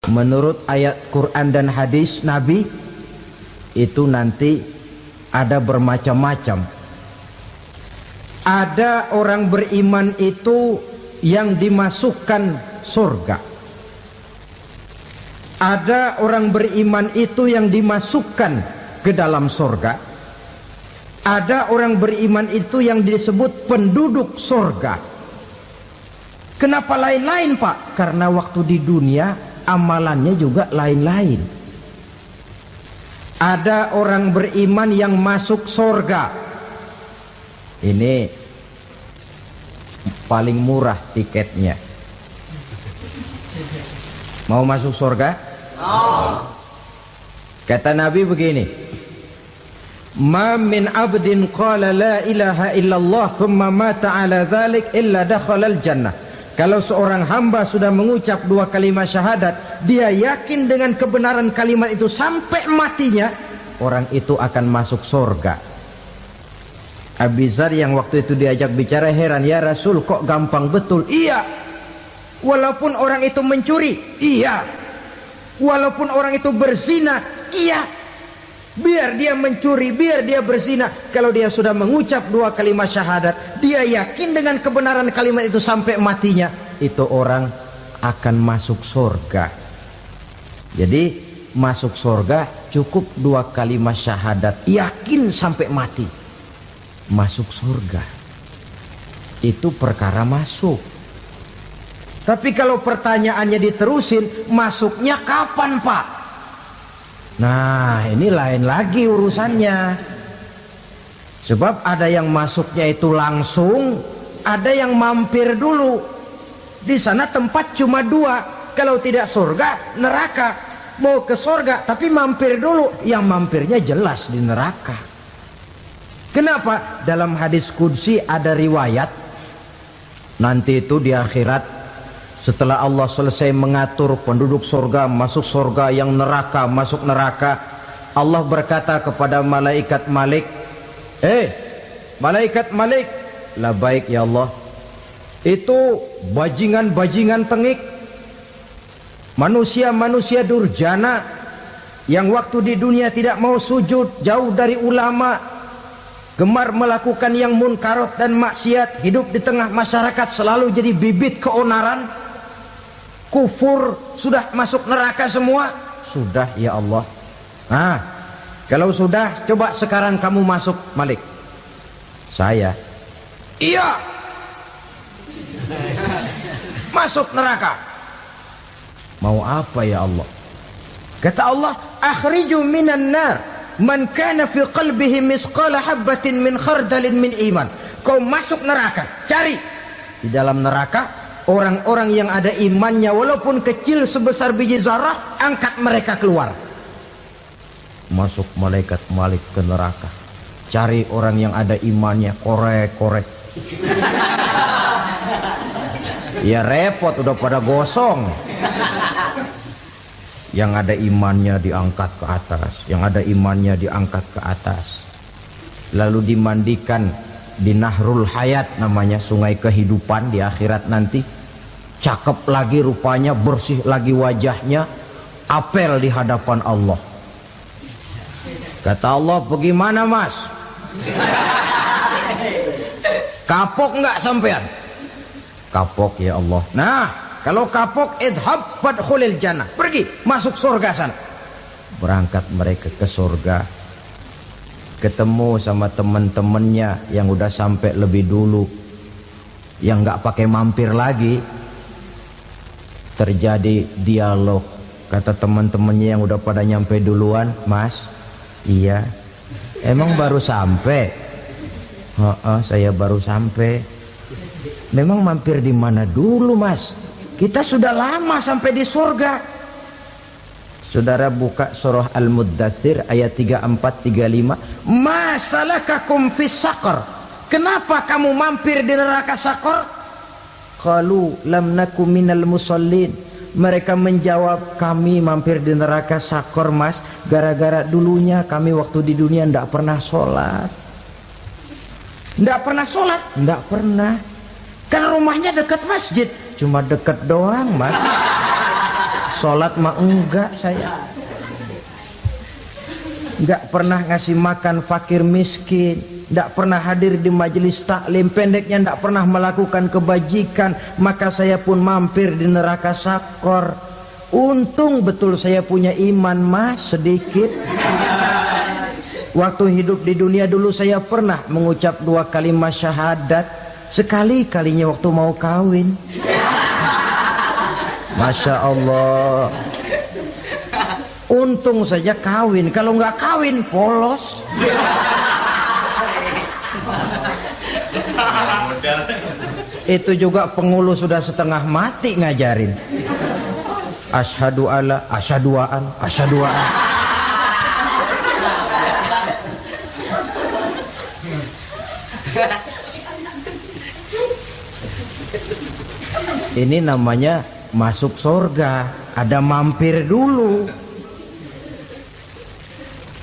menurut ayat Quran dan hadis Nabi itu nanti ada bermacam-macam. Ada orang beriman itu yang dimasukkan surga. Ada orang beriman itu yang dimasukkan ke dalam surga. Ada orang beriman itu yang disebut penduduk surga. Kenapa lain-lain, Pak? Karena waktu di dunia amalannya juga lain-lain. Ada orang beriman yang masuk surga. Ini paling murah tiketnya. Mau masuk surga? Kata Nabi begini, ma min abdin qala la ilaha illallah thumma mata ala dhalik illa dakhalal jannah. Kalau seorang hamba sudah mengucap dua kalimat syahadat, dia yakin dengan kebenaran kalimat itu sampai matinya, orang itu akan masuk surga. Abi Dzar yang waktu itu diajak bicara heran, ya Rasul kok gampang betul? Iya, walaupun orang itu mencuri, iya, walaupun orang itu berzina, iya. Biar dia mencuri, biar dia berzina, kalau dia sudah mengucap dua kalimat syahadat, dia yakin dengan kebenaran kalimat itu sampai matinya, itu orang akan masuk surga. Jadi masuk surga cukup dua kalimat syahadat, yakin sampai mati, masuk surga. Itu perkara masuk. Tapi kalau pertanyaannya diterusin, masuknya kapan, Pak? Nah, ini lain lagi urusannya. Sebab ada yang masuknya itu langsung, ada yang mampir dulu. Di sana tempat cuma dua, kalau tidak surga, neraka. Mau ke surga tapi mampir dulu, yang mampirnya jelas di neraka. Kenapa? Dalam hadis qudsi ada riwayat, nanti itu di akhirat, setelah Allah selesai mengatur penduduk surga masuk surga, yang neraka masuk neraka, Allah berkata kepada malaikat Malik, malaikat Malik, labaik ya Allah, itu bajingan-bajingan tengik, manusia-manusia durjana yang waktu di dunia tidak mau sujud, jauh dari ulama, gemar melakukan yang munkarat dan maksiat, hidup di tengah masyarakat selalu jadi bibit keonaran, kufur, sudah masuk neraka semua. Sudah ya Allah. Nah, kalau sudah, coba sekarang kamu masuk, Malik. Saya, iya, masuk neraka. Mau apa ya Allah? Kata Allah, akhriju minan nar man kana fi qalbihi misqala habatin min khardalin min iman. Kau masuk neraka, cari di dalam neraka orang-orang yang ada imannya walaupun kecil sebesar biji zarah, angkat mereka keluar. Masuk malaikat Malik ke neraka, cari orang yang ada imannya, korek-korek. Ya repot, udah pada gosong. Yang ada imannya diangkat ke atas, yang ada imannya diangkat ke atas, lalu dimandikan di Nahrul Hayat, namanya sungai kehidupan di akhirat nanti. Cakep lagi rupanya, bersih lagi wajahnya, apel di hadapan Allah. Kata Allah, bagaimana mas? Kapok nggak sampean? Kapok ya Allah. Nah, kalau kapok, idhab fadkhulil jannah, pergi masuk surga sana. Berangkat mereka ke surga, ketemu sama teman-temannya yang udah sampai lebih dulu, yang nggak pakai mampir lagi. Terjadi dialog. Kata teman-temannya yang udah pada nyampe duluan, mas, iya, emang baru sampai? Saya baru sampai. Memang mampir di mana dulu mas? Kita sudah lama sampai di surga. Saudara buka surah Al-Muddatsir ayat 34-35. Ma salakakum fis saqar? Kenapa kamu mampir di neraka Saqar? Qalu lam naku minal musallin. Mereka menjawab, kami mampir di neraka Saqar mas, gara-gara dulunya kami waktu di dunia ndak pernah sholat. Ndak pernah sholat? Ndak pernah. Kan rumahnya dekat masjid, cuma dekat doang mas. Sholat mah enggak saya. Enggak pernah ngasih makan fakir miskin, enggak pernah hadir di majelis taklim, pendeknya enggak pernah melakukan kebajikan, maka saya pun mampir di neraka sakor. Untung betul saya punya iman mas sedikit. Waktu hidup di dunia dulu saya pernah mengucap 2 kalimat syahadat, sekali-kalinya waktu mau kawin. Masya Allah. Untung saja kawin, kalau nggak kawin polos. Itu juga pengulu sudah setengah mati ngajarin. Asyhadu alla, asyaduaan, asyaduaan. Ini namanya masuk surga, ada mampir dulu.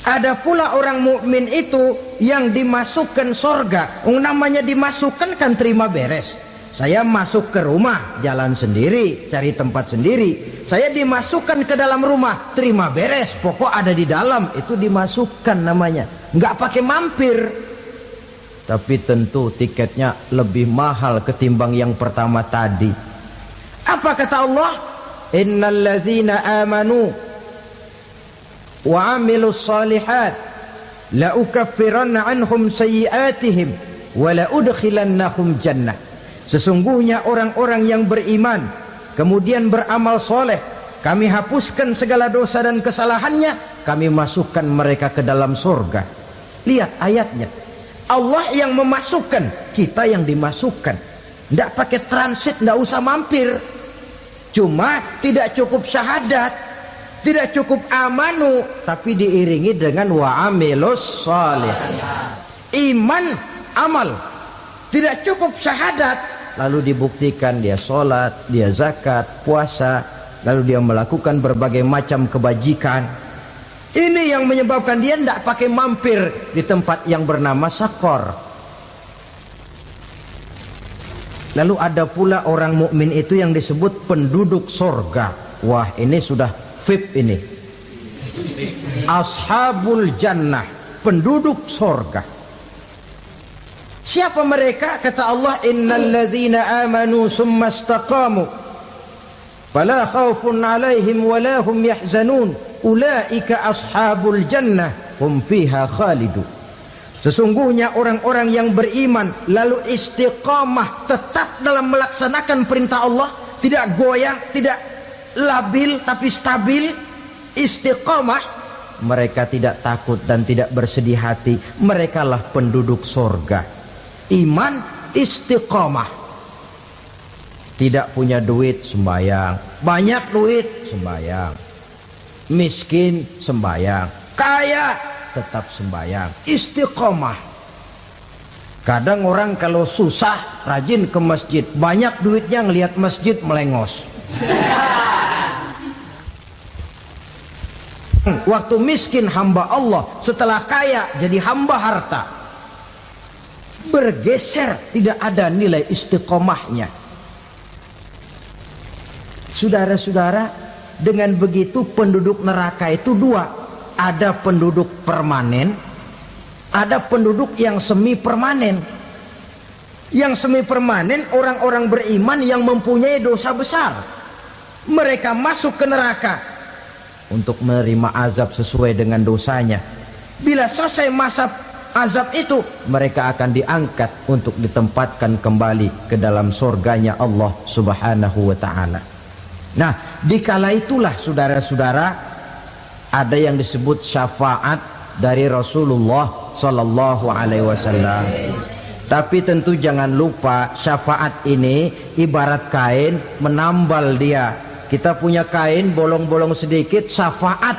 Ada pula orang mukmin itu yang dimasukkan surga. Namanya dimasukkan kan terima beres. Saya masuk ke rumah, jalan sendiri, cari tempat sendiri. Saya dimasukkan ke dalam rumah, terima beres. Pokok ada di dalam, itu dimasukkan namanya. Nggak pakai mampir. Tapi tentu tiketnya lebih mahal ketimbang yang pertama tadi. Apa kata Allah? Innal ladzina amanu wa amilus salihat la ukaffiranna anhum sayyi'atihim wa la udkhilannahum jannah. Sesungguhnya orang-orang yang beriman kemudian beramal soleh, kami hapuskan segala dosa dan kesalahannya, kami masukkan mereka ke dalam surga. Lihat ayatnya, Allah yang memasukkan, kita yang dimasukkan. Tidak pakai transit, tidak usah mampir. Cuma tidak cukup syahadat, tidak cukup amanu, tapi diiringi dengan wa'amilus salih. Iman, amal. Tidak cukup syahadat, lalu dibuktikan dia sholat, dia zakat, puasa, lalu dia melakukan berbagai macam kebajikan. Ini yang menyebabkan dia tidak pakai mampir di tempat yang bernama sakor. Lalu ada pula orang mukmin itu yang disebut penduduk sorga. Wah, ini sudah VIP ini. Ashabul jannah, penduduk sorga. Siapa mereka? Kata Allah, innal ladzina amanu summa istaqamu fala khaufun alaihim wala hum yahzanun ulaika ashabul jannah hum fiha khalidun. Sesungguhnya orang-orang yang beriman lalu istiqamah, tetap dalam melaksanakan perintah Allah, tidak goyang, tidak labil tapi stabil, istiqamah, mereka tidak takut dan tidak bersedih hati. Merekalah penduduk surga. Iman, istiqamah. Tidak punya duit, sembahyang. Banyak duit, sembahyang. Miskin, sembahyang. Kaya, tetap sembahyang. Istiqamah. Kadang orang kalau susah rajin ke masjid, banyak duitnya ngelihat masjid melengos. Waktu miskin hamba Allah, setelah kaya jadi hamba harta. Bergeser, tidak ada nilai istiqomahnya. Saudara-saudara, dengan begitu penduduk neraka itu dua. Ada penduduk permanen, ada penduduk yang semi permanen. Yang semi permanen orang-orang beriman yang mempunyai dosa besar. Mereka masuk ke neraka untuk menerima azab sesuai dengan dosanya. Bila selesai masa azab itu, mereka akan diangkat untuk ditempatkan kembali ke dalam surganya Allah Subhanahu wa ta'ala. Nah, dikala itulah saudara-saudara, ada yang disebut syafaat dari Rasulullah Sallallahu Alaihi Wasallam. Tapi tentu jangan lupa, syafaat ini ibarat kain menambal dia. Kita punya kain bolong-bolong sedikit, syafaat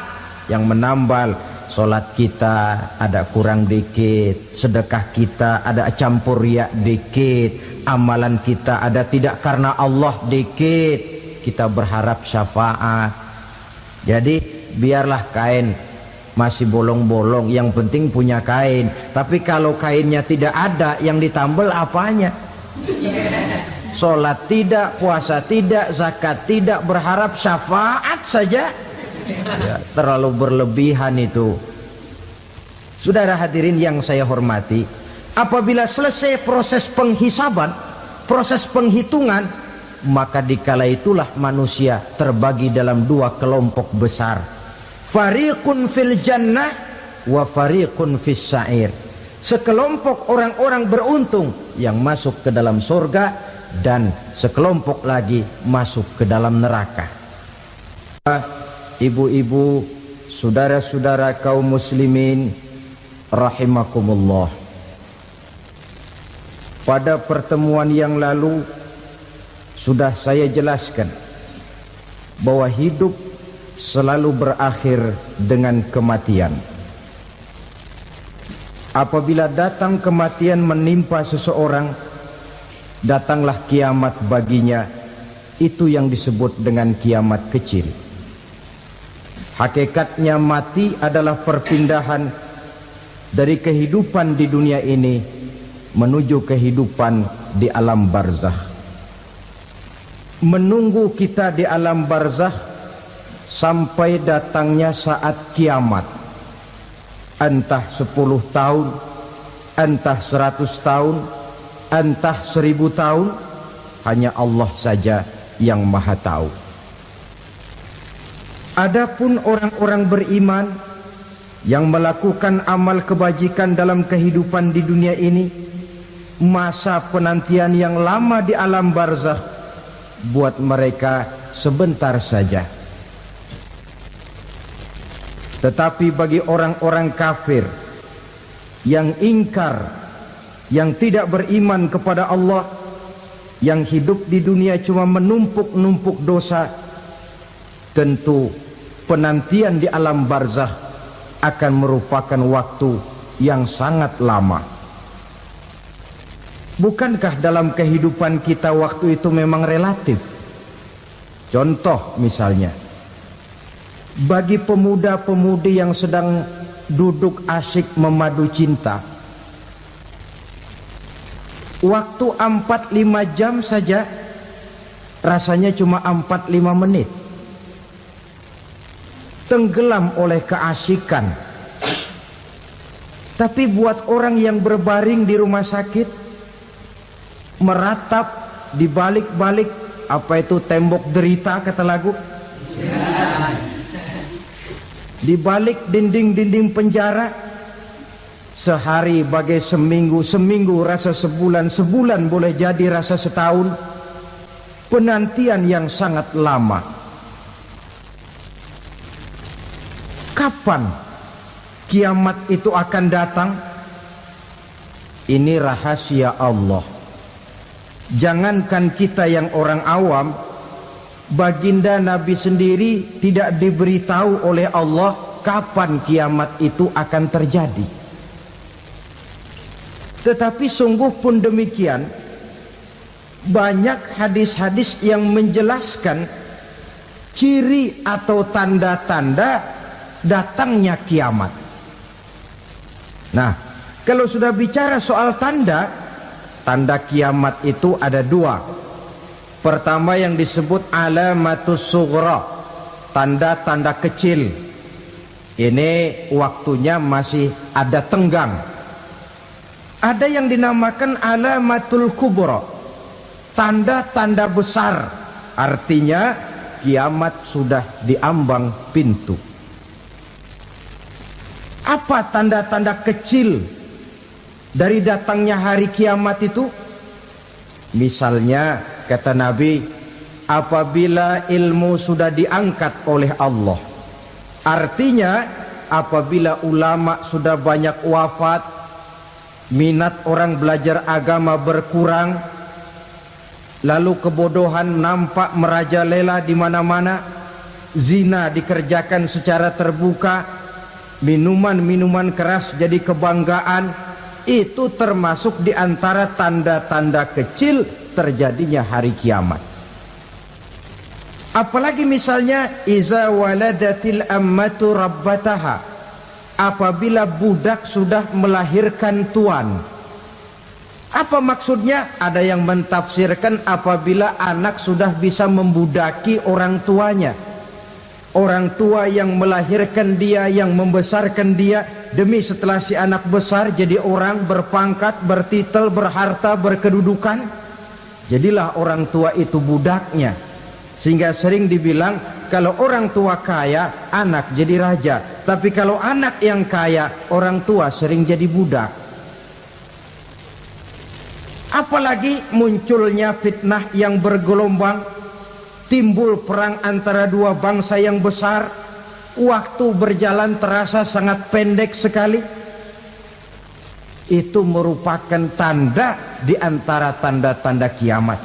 yang menambal. Sholat kita ada kurang dikit, sedekah kita ada campur riak dikit, amalan kita ada tidak karena Allah dikit, kita berharap syafaat. Jadi biarlah kain masih bolong-bolong, yang penting punya kain. Tapi kalau kainnya tidak ada, yang ditambal apanya? sholat tidak, puasa tidak, zakat tidak, berharap syafaat saja. Ya, terlalu berlebihan itu. Saudara hadirin yang saya hormati, apabila selesai proses penghisaban, proses penghitungan, maka dikala itulah manusia terbagi dalam dua kelompok besar. Fariqun fil jannah wa fariqun fis sa'ir. Sekelompok orang-orang beruntung yang masuk ke dalam surga, dan sekelompok lagi masuk ke dalam neraka. Ibu-ibu, saudara-saudara kaum muslimin rahimakumullah, pada pertemuan yang lalu sudah saya jelaskan bahwa hidup selalu berakhir dengan kematian. Apabila datang kematian menimpa seseorang, datanglah kiamat baginya. Itu yang disebut dengan kiamat kecil. Hakikatnya mati adalah perpindahan dari kehidupan di dunia ini menuju kehidupan di alam barzakh. Menunggu kita di alam barzakh sampai datangnya saat kiamat. Entah 10 tahun, entah 100 tahun, entah 1000 tahun, hanya Allah saja yang maha tahu. Adapun orang-orang beriman yang melakukan amal kebajikan dalam kehidupan di dunia ini, masa penantian yang lama di alam barzakh buat mereka sebentar saja. Tetapi bagi orang-orang kafir yang ingkar, yang tidak beriman kepada Allah, yang hidup di dunia cuma menumpuk-numpuk dosa, tentu penantian di alam barzakh akan merupakan waktu yang sangat lama. Bukankah dalam kehidupan kita waktu itu memang relatif? Contoh misalnya, bagi pemuda-pemudi yang sedang duduk asyik memadu cinta, waktu 4-5 jam saja rasanya cuma 4-5 menit. Tenggelam oleh keasikan. Tapi buat orang yang berbaring di rumah sakit, meratap di balik-balik apa itu tembok derita kata lagu, di balik dinding-dinding penjara, sehari bagai seminggu, seminggu rasa sebulan, sebulan boleh jadi rasa setahun. Penantian yang sangat lama. Kapan kiamat itu akan datang? Ini rahasia Allah. Jangankan kita yang orang awam, baginda Nabi sendiri tidak diberitahu oleh Allah kapan kiamat itu akan terjadi. Tetapi sungguh pun demikian, banyak hadis-hadis yang menjelaskan ciri atau tanda-tanda datangnya kiamat. Nah, kalau sudah bicara soal tanda, tanda kiamat itu ada dua. Pertama yang disebut alamatus sughra, tanda-tanda kecil. Ini waktunya masih ada tenggang. Ada yang dinamakan alamatul kubra, tanda-tanda besar. Artinya kiamat sudah diambang pintu. Apa tanda-tanda kecil dari datangnya hari kiamat itu? Misalnya kata Nabi, apabila ilmu sudah diangkat oleh Allah, artinya apabila ulama sudah banyak wafat, minat orang belajar agama berkurang, lalu kebodohan nampak merajalela di mana-mana, zina dikerjakan secara terbuka, minuman-minuman keras jadi kebanggaan, itu termasuk di antara tanda-tanda kecil terjadinya hari kiamat. Apalagi misalnya iza waladatil ammatu rabbataha, apabila budak sudah melahirkan tuan. Apa maksudnya? Ada yang mentafsirkan apabila anak sudah bisa membudaki orang tuanya. Orang tua yang melahirkan dia, yang membesarkan dia, demi setelah si anak besar jadi orang berpangkat, bertitel, berharta, berkedudukan. Jadilah orang tua itu budaknya. Sehingga sering dibilang kalau orang tua kaya, anak jadi raja. Tapi kalau anak yang kaya, orang tua sering jadi budak. Apalagi munculnya fitnah yang bergelombang, timbul perang antara dua bangsa yang besar, waktu berjalan terasa sangat pendek sekali. Itu merupakan tanda di antara tanda-tanda kiamat.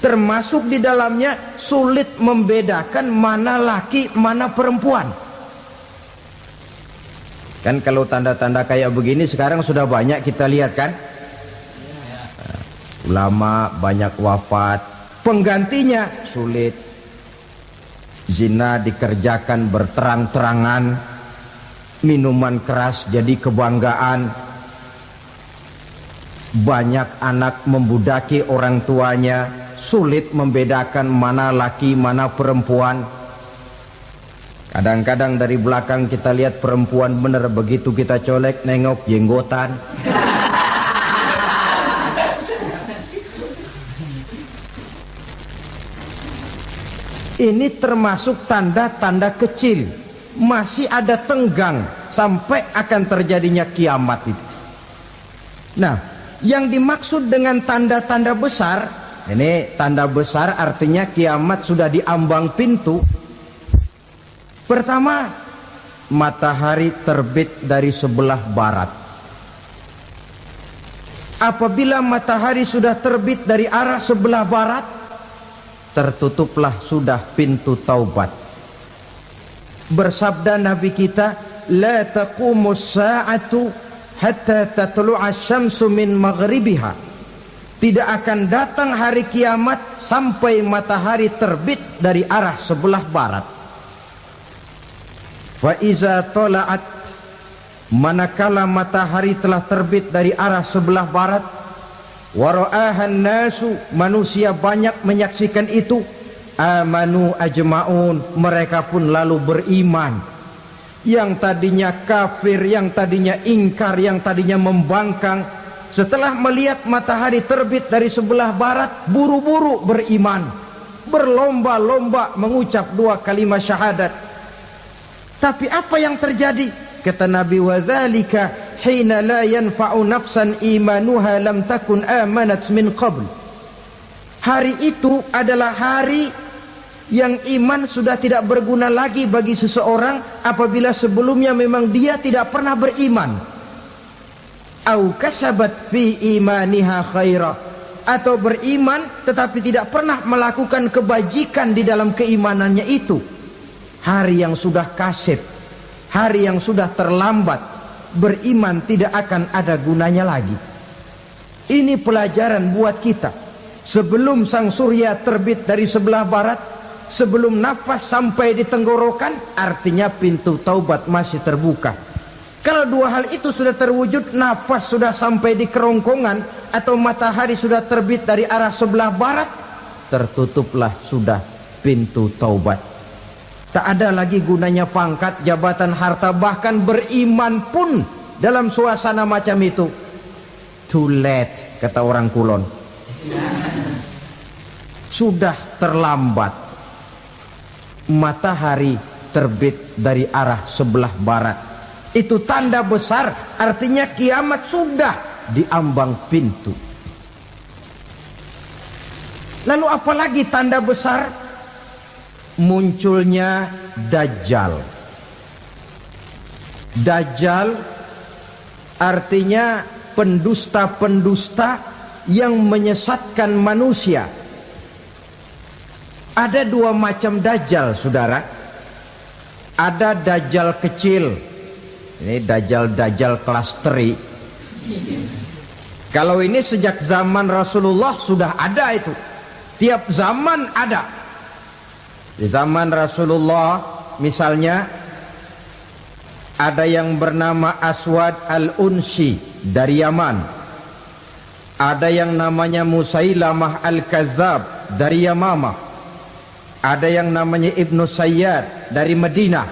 Termasuk di dalamnya sulit membedakan mana laki, mana perempuan. Kan kalau tanda-tanda kayak begini sekarang sudah banyak kita lihat kan? Ulama banyak wafat, penggantinya sulit. Zina dikerjakan berterang-terangan, minuman keras jadi kebanggaan, banyak anak membudaki orang tuanya, sulit membedakan mana laki mana perempuan. Kadang-kadang dari belakang kita lihat perempuan bener, begitu kita colek nengok jenggotan. Ini termasuk tanda-tanda kecil. Masih ada tenggang sampai akan terjadinya kiamat itu. Nah, yang dimaksud dengan tanda-tanda besar, ini tanda besar artinya kiamat sudah diambang pintu. Pertama, matahari terbit dari sebelah barat. Apabila matahari sudah terbit dari arah sebelah barat, tertutuplah sudah pintu taubat. Bersabda Nabi kita, la taqumus sa'atu hatta tatlu'a syamsu min maghribiha. Tidak akan datang hari kiamat sampai matahari terbit dari arah sebelah barat. Fa iza tala'at, manakala matahari telah terbit dari arah sebelah barat, wara'ahan nasu, manusia banyak menyaksikan itu, amanu ajma'un, mereka pun lalu beriman. Yang tadinya kafir, yang tadinya ingkar, yang tadinya membangkang, setelah melihat matahari terbit dari sebelah barat, buru-buru beriman, berlomba-lomba mengucap dua kalimat syahadat. Tapi apa yang terjadi? Kata Nabi, wadzalika hina la yanfa'u nafsan imanuha lam takun amanat min qabl. Hari itu adalah hari yang iman sudah tidak berguna lagi bagi seseorang apabila sebelumnya memang dia tidak pernah beriman. Au kasabat fi imaniha khaira, atau beriman tetapi tidak pernah melakukan kebajikan di dalam keimanannya itu. Hari yang sudah kasib, hari yang sudah terlambat, beriman tidak akan ada gunanya lagi. Ini pelajaran buat kita. Sebelum sang surya terbit dari sebelah barat, sebelum nafas sampai di tenggorokan, artinya pintu taubat masih terbuka. Kalau dua hal itu sudah terwujud, nafas sudah sampai di kerongkongan atau matahari sudah terbit dari arah sebelah barat, tertutuplah sudah pintu taubat. Tak ada lagi gunanya pangkat, jabatan, harta, bahkan beriman pun dalam suasana macam itu. Too late, kata orang Kulon. Sudah terlambat. Matahari terbit dari arah sebelah barat. Itu tanda besar, artinya kiamat sudah diambang pintu. Lalu apalagi tanda besar? Munculnya Dajjal. Dajjal artinya pendusta-pendusta yang menyesatkan manusia. Ada dua macam Dajjal, saudara. Ada Dajjal kecil. Ini Dajjal kelas teri. Kalau ini sejak zaman Rasulullah sudah ada itu. Tiap zaman ada. Di zaman Rasulullah misalnya ada yang bernama Aswad al-Unsi dari Yaman. Ada yang namanya Musailamah Al-Kazzab dari Yamamah. Ada yang namanya Ibnu Sayyad dari Madinah.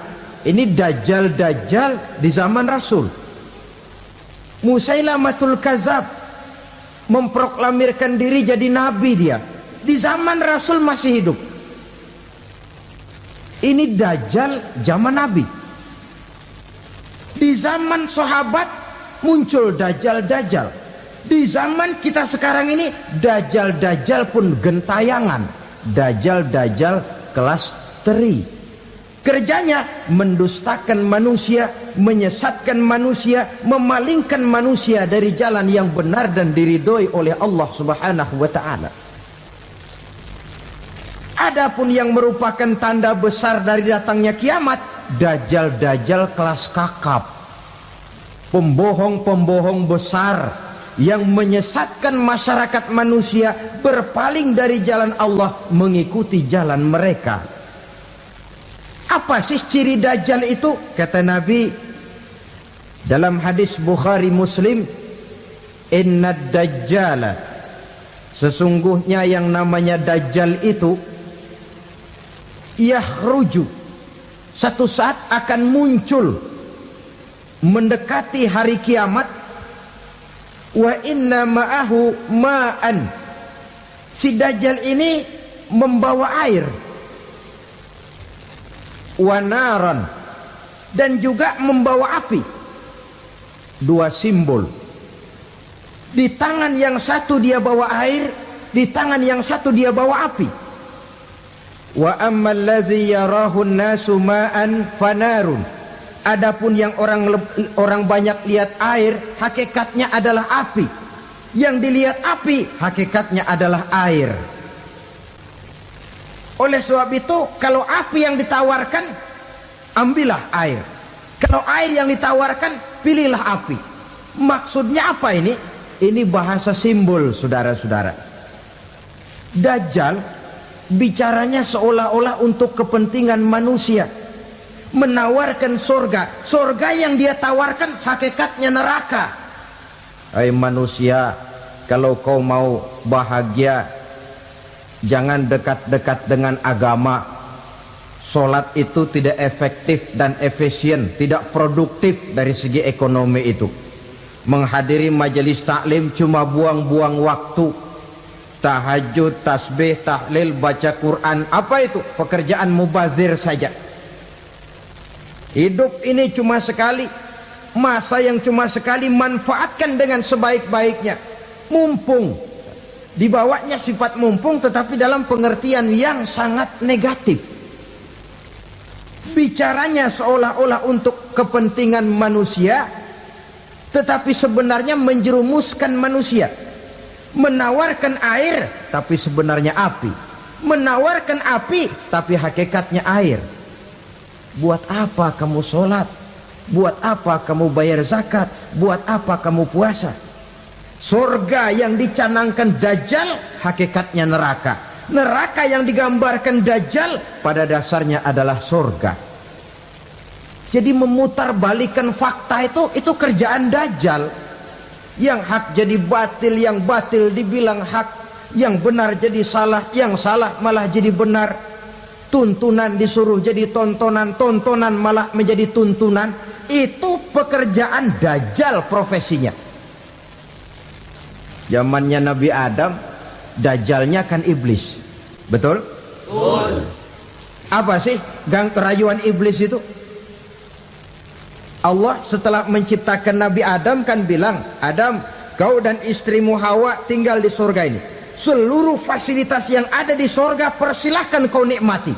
Ini dajjal-dajjal di zaman Rasul. Musailamatul Kazzab memproklamirkan diri jadi nabi dia. Di zaman Rasul masih hidup. Ini dajjal zaman Nabi. Di zaman sahabat muncul dajjal-dajjal. Di zaman kita sekarang ini dajjal-dajjal pun gentayangan. Dajjal-dajjal kelas teri. Kerjanya mendustakan manusia, menyesatkan manusia, memalingkan manusia dari jalan yang benar dan diridhoi oleh Allah Subhanahu wa taala. Adapun yang merupakan tanda besar dari datangnya kiamat, dajjal-dajjal kelas kakap. Pembohong-pembohong besar yang menyesatkan masyarakat manusia berpaling dari jalan Allah mengikuti jalan mereka. Apa sih ciri dajjal itu? Kata Nabi dalam hadis Bukhari Muslim, inna dajjala, sesungguhnya yang namanya dajjal itu yakhruju, satu saat akan muncul mendekati hari kiamat. Wa inna ma'ahu ma'an, si dajjal ini membawa air. Wa naran, dan juga membawa api. Dua simbol. Di tangan yang satu dia bawa air, di tangan yang satu dia bawa api. Wa ammal ladzi yarahu an-nasu ma'an fanarun, adapun yang orang banyak lihat air, hakikatnya adalah api. Yang dilihat api, hakikatnya adalah air. Oleh sebab itu, kalau api yang ditawarkan, ambillah air. Kalau air yang ditawarkan, pilihlah api. Maksudnya apa ini? Ini bahasa simbol, saudara-saudara. Dajjal bicaranya seolah-olah untuk kepentingan manusia. Menawarkan surga. Surga yang dia tawarkan hakikatnya neraka. Hai manusia, kalau kau mau bahagia, jangan dekat-dekat dengan agama. Solat itu tidak efektif dan efisien, tidak produktif dari segi ekonomi itu. Menghadiri majelis taklim cuma buang-buang waktu. Tahajud, tasbih, tahlil, baca Quran, apa itu? Pekerjaan mubazir saja. Hidup ini cuma sekali, masa yang cuma sekali, manfaatkan dengan sebaik-baiknya. Mumpung, dibawanya sifat mumpung tetapi dalam pengertian yang sangat negatif. Bicaranya seolah-olah untuk kepentingan manusia, tetapi sebenarnya menjerumuskan manusia. Menawarkan air tapi sebenarnya api. Menawarkan api tapi hakikatnya air. Buat apa kamu sholat? Buat apa kamu bayar zakat? Buat apa kamu puasa? Surga yang dicanangkan dajjal hakikatnya neraka. Neraka yang digambarkan dajjal pada dasarnya adalah surga. Jadi memutarbalikkan fakta itu kerjaan dajjal. Yang hak jadi batil, yang batil dibilang hak, yang benar jadi salah, yang salah malah jadi benar. Tuntunan disuruh jadi tontonan, tontonan malah menjadi tuntunan. Itu pekerjaan dajjal profesinya. Zamannya Nabi Adam, dajjalnya kan iblis. Betul? Betul. Apa sih gang kerayuan iblis itu? Allah setelah menciptakan Nabi Adam kan bilang, Adam, kau dan istrimu Hawa tinggal di surga ini. Seluruh fasilitas yang ada di surga persilahkan kau nikmati.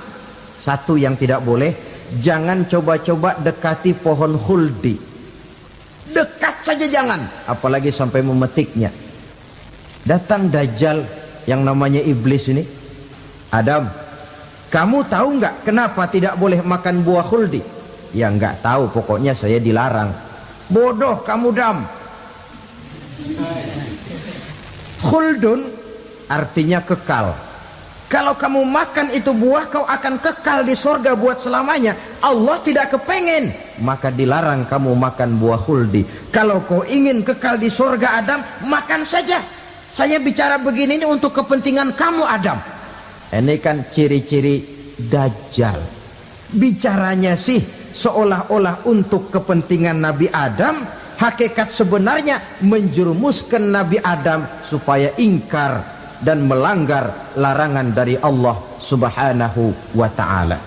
Satu yang tidak boleh, jangan coba-coba dekati pohon khuldi. Dekat saja jangan, apalagi sampai memetiknya. Datang dajjal yang namanya iblis ini. Adam, kamu tahu nggak kenapa tidak boleh makan buah khuldi? Ya nggak tahu, pokoknya saya dilarang. Bodoh kamu Dam. Khuldun artinya kekal. Kalau kamu makan itu buah, kau akan kekal di surga buat selamanya. Allah tidak kepengen, maka dilarang kamu makan buah khuldi. Kalau kau ingin kekal di surga Adam, makan saja. Saya bicara begini ini untuk kepentingan kamu Adam. Ini kan ciri-ciri Dajjal. Bicaranya sih seolah-olah untuk kepentingan Nabi Adam, hakikat sebenarnya menjerumuskan Nabi Adam supaya ingkar dan melanggar larangan dari Allah Subhanahu wa ta'ala.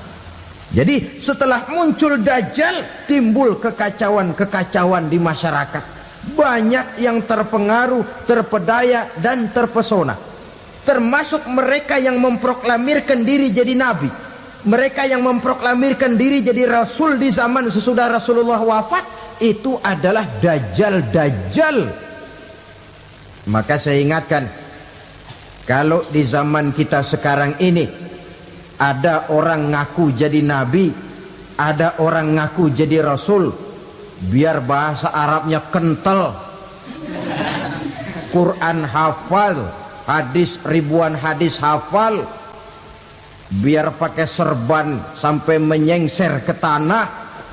Jadi setelah muncul Dajjal, timbul kekacauan-kekacauan di masyarakat. Banyak yang terpengaruh, terpedaya dan terpesona. Termasuk mereka yang memproklamirkan diri jadi nabi, mereka yang memproklamirkan diri jadi rasul di zaman sesudah Rasulullah wafat. Itu adalah Dajjal. Maka saya ingatkan, kalau di zaman kita sekarang ini ada orang ngaku jadi nabi, ada orang ngaku jadi rasul, biar bahasa Arabnya kental, Quran hafal, hadis ribuan hadis hafal, biar pakai serban sampai menyengser ke tanah,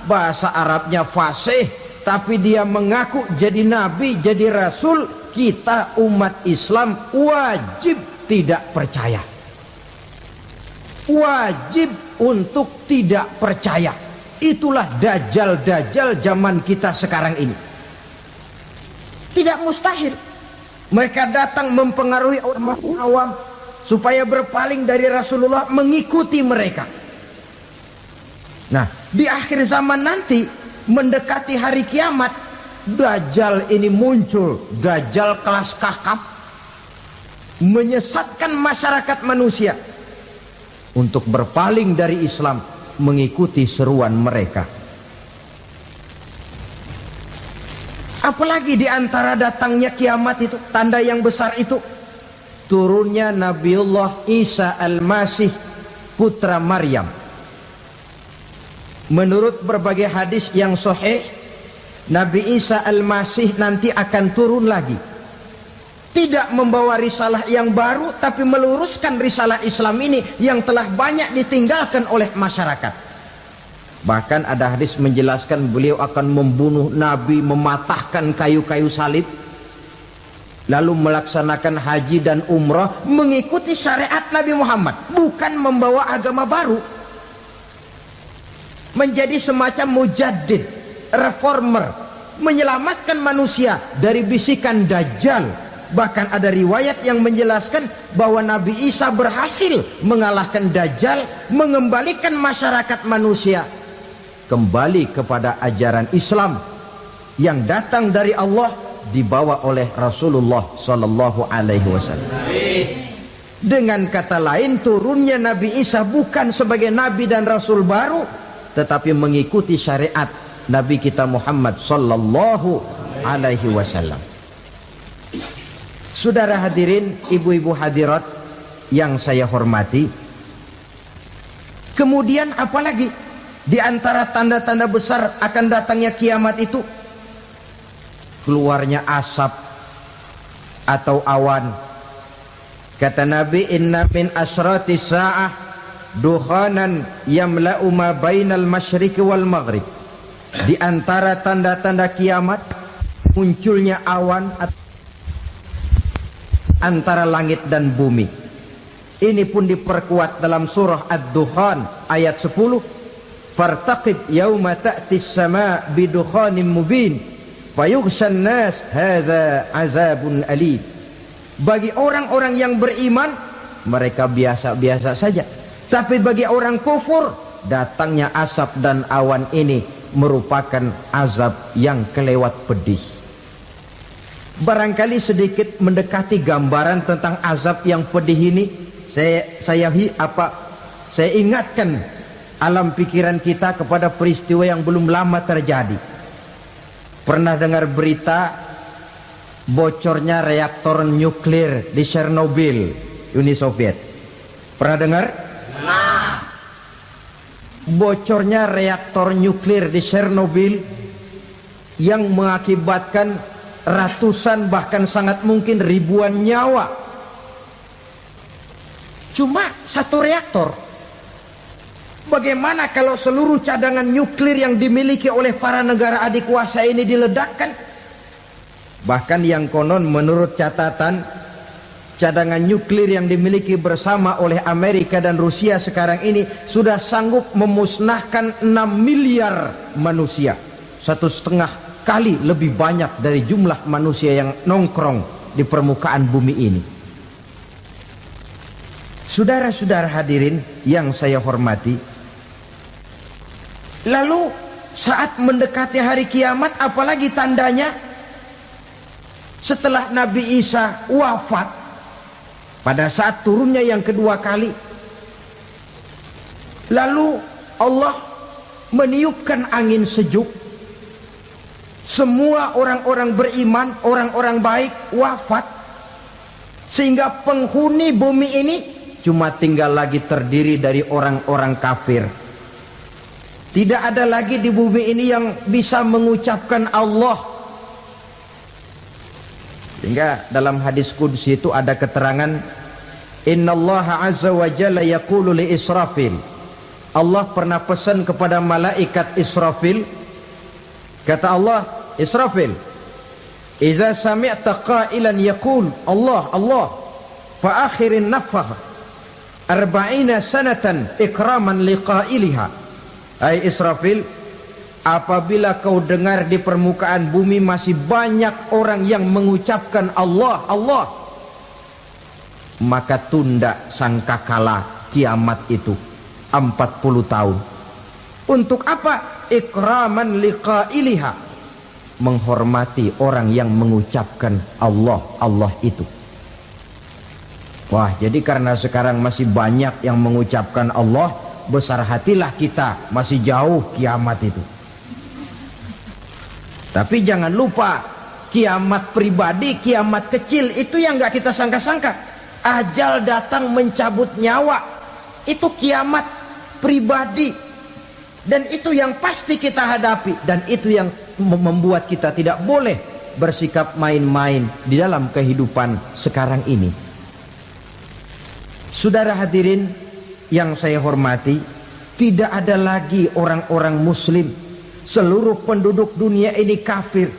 bahasa Arabnya fasih, tapi dia mengaku jadi nabi, jadi rasul, kita umat Islam wajib tidak percaya. Wajib untuk tidak percaya. Itulah Dajjal zaman kita sekarang ini. Tidak mustahil mereka datang mempengaruhi orang awam supaya berpaling dari Rasulullah, mengikuti mereka. Nah, di akhir zaman nanti, mendekati hari kiamat, Dajjal ini muncul. Dajjal kelas kakap, menyesatkan masyarakat manusia untuk berpaling dari Islam, mengikuti seruan mereka. Apalagi di antara datangnya kiamat itu, tanda yang besar itu, turunnya Nabiullah Isa Al-Masih, putra Maryam. Menurut berbagai hadis yang sahih, Nabi Isa Al-Masih nanti akan turun lagi. Tidak membawa risalah yang baru, tapi meluruskan risalah Islam ini yang telah banyak ditinggalkan oleh masyarakat. Bahkan ada hadis menjelaskan beliau akan membunuh Nabi, mematahkan kayu-kayu salib, lalu melaksanakan haji dan umrah mengikuti syariat Nabi Muhammad, bukan membawa agama baru. Menjadi semacam mujaddid, reformer, menyelamatkan manusia dari bisikan Dajjal. Bahkan ada riwayat yang menjelaskan bahwa Nabi Isa berhasil mengalahkan Dajjal, mengembalikan masyarakat manusia kembali kepada ajaran Islam yang datang dari Allah, dibawa oleh Rasulullah Sallallahu Alaihi Wasallam. Dengan kata lain, turunnya Nabi Isa bukan sebagai Nabi dan Rasul baru, tetapi mengikuti syariat Nabi kita Muhammad Sallallahu Alaihi Wasallam. Saudara hadirin, ibu-ibu hadirat yang saya hormati, kemudian apalagi di antara tanda-tanda besar akan datangnya kiamat itu? Keluarnya asap atau awan. Kata Nabi, inna min asrati sa'ah dukhanan yamla'u ma bainal masyriqi wal maghrib. Di antara tanda-tanda kiamat, munculnya awan antara langit dan bumi. Ini pun diperkuat dalam surah Ad-Dukhan ayat 10. Fartaqib yauma ta'tis sama bidukhanim mubin fayughshan nas hadza azabun alim. Bagi orang-orang yang beriman, mereka biasa-biasa saja. Tapi bagi orang kufur, datangnya asap dan awan ini merupakan azab yang kelewat pedih. Barangkali sedikit mendekati gambaran tentang azab yang pedih ini, saya ingatkan alam pikiran kita kepada peristiwa yang belum lama terjadi. Pernah dengar berita bocornya reaktor nuklir di Chernobyl, Uni Soviet? Pernah dengar? Bocornya reaktor nuklir di Chernobyl yang mengakibatkan ratusan bahkan sangat mungkin ribuan nyawa. Cuma satu reaktor. Bagaimana kalau seluruh cadangan nuklir yang dimiliki oleh para negara adikuasa ini diledakkan? Bahkan yang konon menurut catatan cadangan nuklir yang dimiliki bersama oleh Amerika dan Rusia sekarang ini sudah sanggup memusnahkan 6 miliar manusia, 1,5 kali lebih banyak dari jumlah manusia yang nongkrong di permukaan bumi ini. Saudara-saudara hadirin yang saya hormati, lalu saat mendekati hari kiamat, apalagi tandanya? Setelah Nabi Isa wafat, pada saat turunnya yang kedua kali, lalu Allah meniupkan angin sejuk. Semua orang-orang beriman, orang-orang baik wafat, sehingga penghuni bumi ini cuma tinggal lagi terdiri dari orang-orang kafir. Tidak ada lagi di bumi ini yang bisa mengucapkan Allah. Sehingga dalam hadis qudsi itu ada keterangan, innallaha azza wa jalla yaqulu li Israfil. Allah pernah pesan kepada malaikat Israfil, kata Allah, Israfil, idza sami'ta qailan yaqul Allah Allah fa akhirin nafkhah 40 sanatan ikraman liqailiha. Hai Israfil, apabila kau dengar di permukaan bumi masih banyak orang yang mengucapkan Allah Allah, maka tunda sangkakala kiamat itu 40 tahun. Untuk apa? Ikraman liqailiha, menghormati orang yang mengucapkan Allah Allah itu. Wah, jadi karena sekarang masih banyak yang mengucapkan Allah, besar hatilah kita, masih jauh kiamat itu. Tapi jangan lupa, kiamat pribadi, kiamat kecil itu yang gak kita sangka-sangka. Ajal datang mencabut nyawa, itu kiamat pribadi. Dan itu yang pasti kita hadapi. Dan itu yang membuat kita tidak boleh bersikap main-main di dalam kehidupan sekarang ini. Saudara hadirin yang saya hormati, tidak ada lagi orang-orang muslim. Seluruh penduduk dunia ini kafir.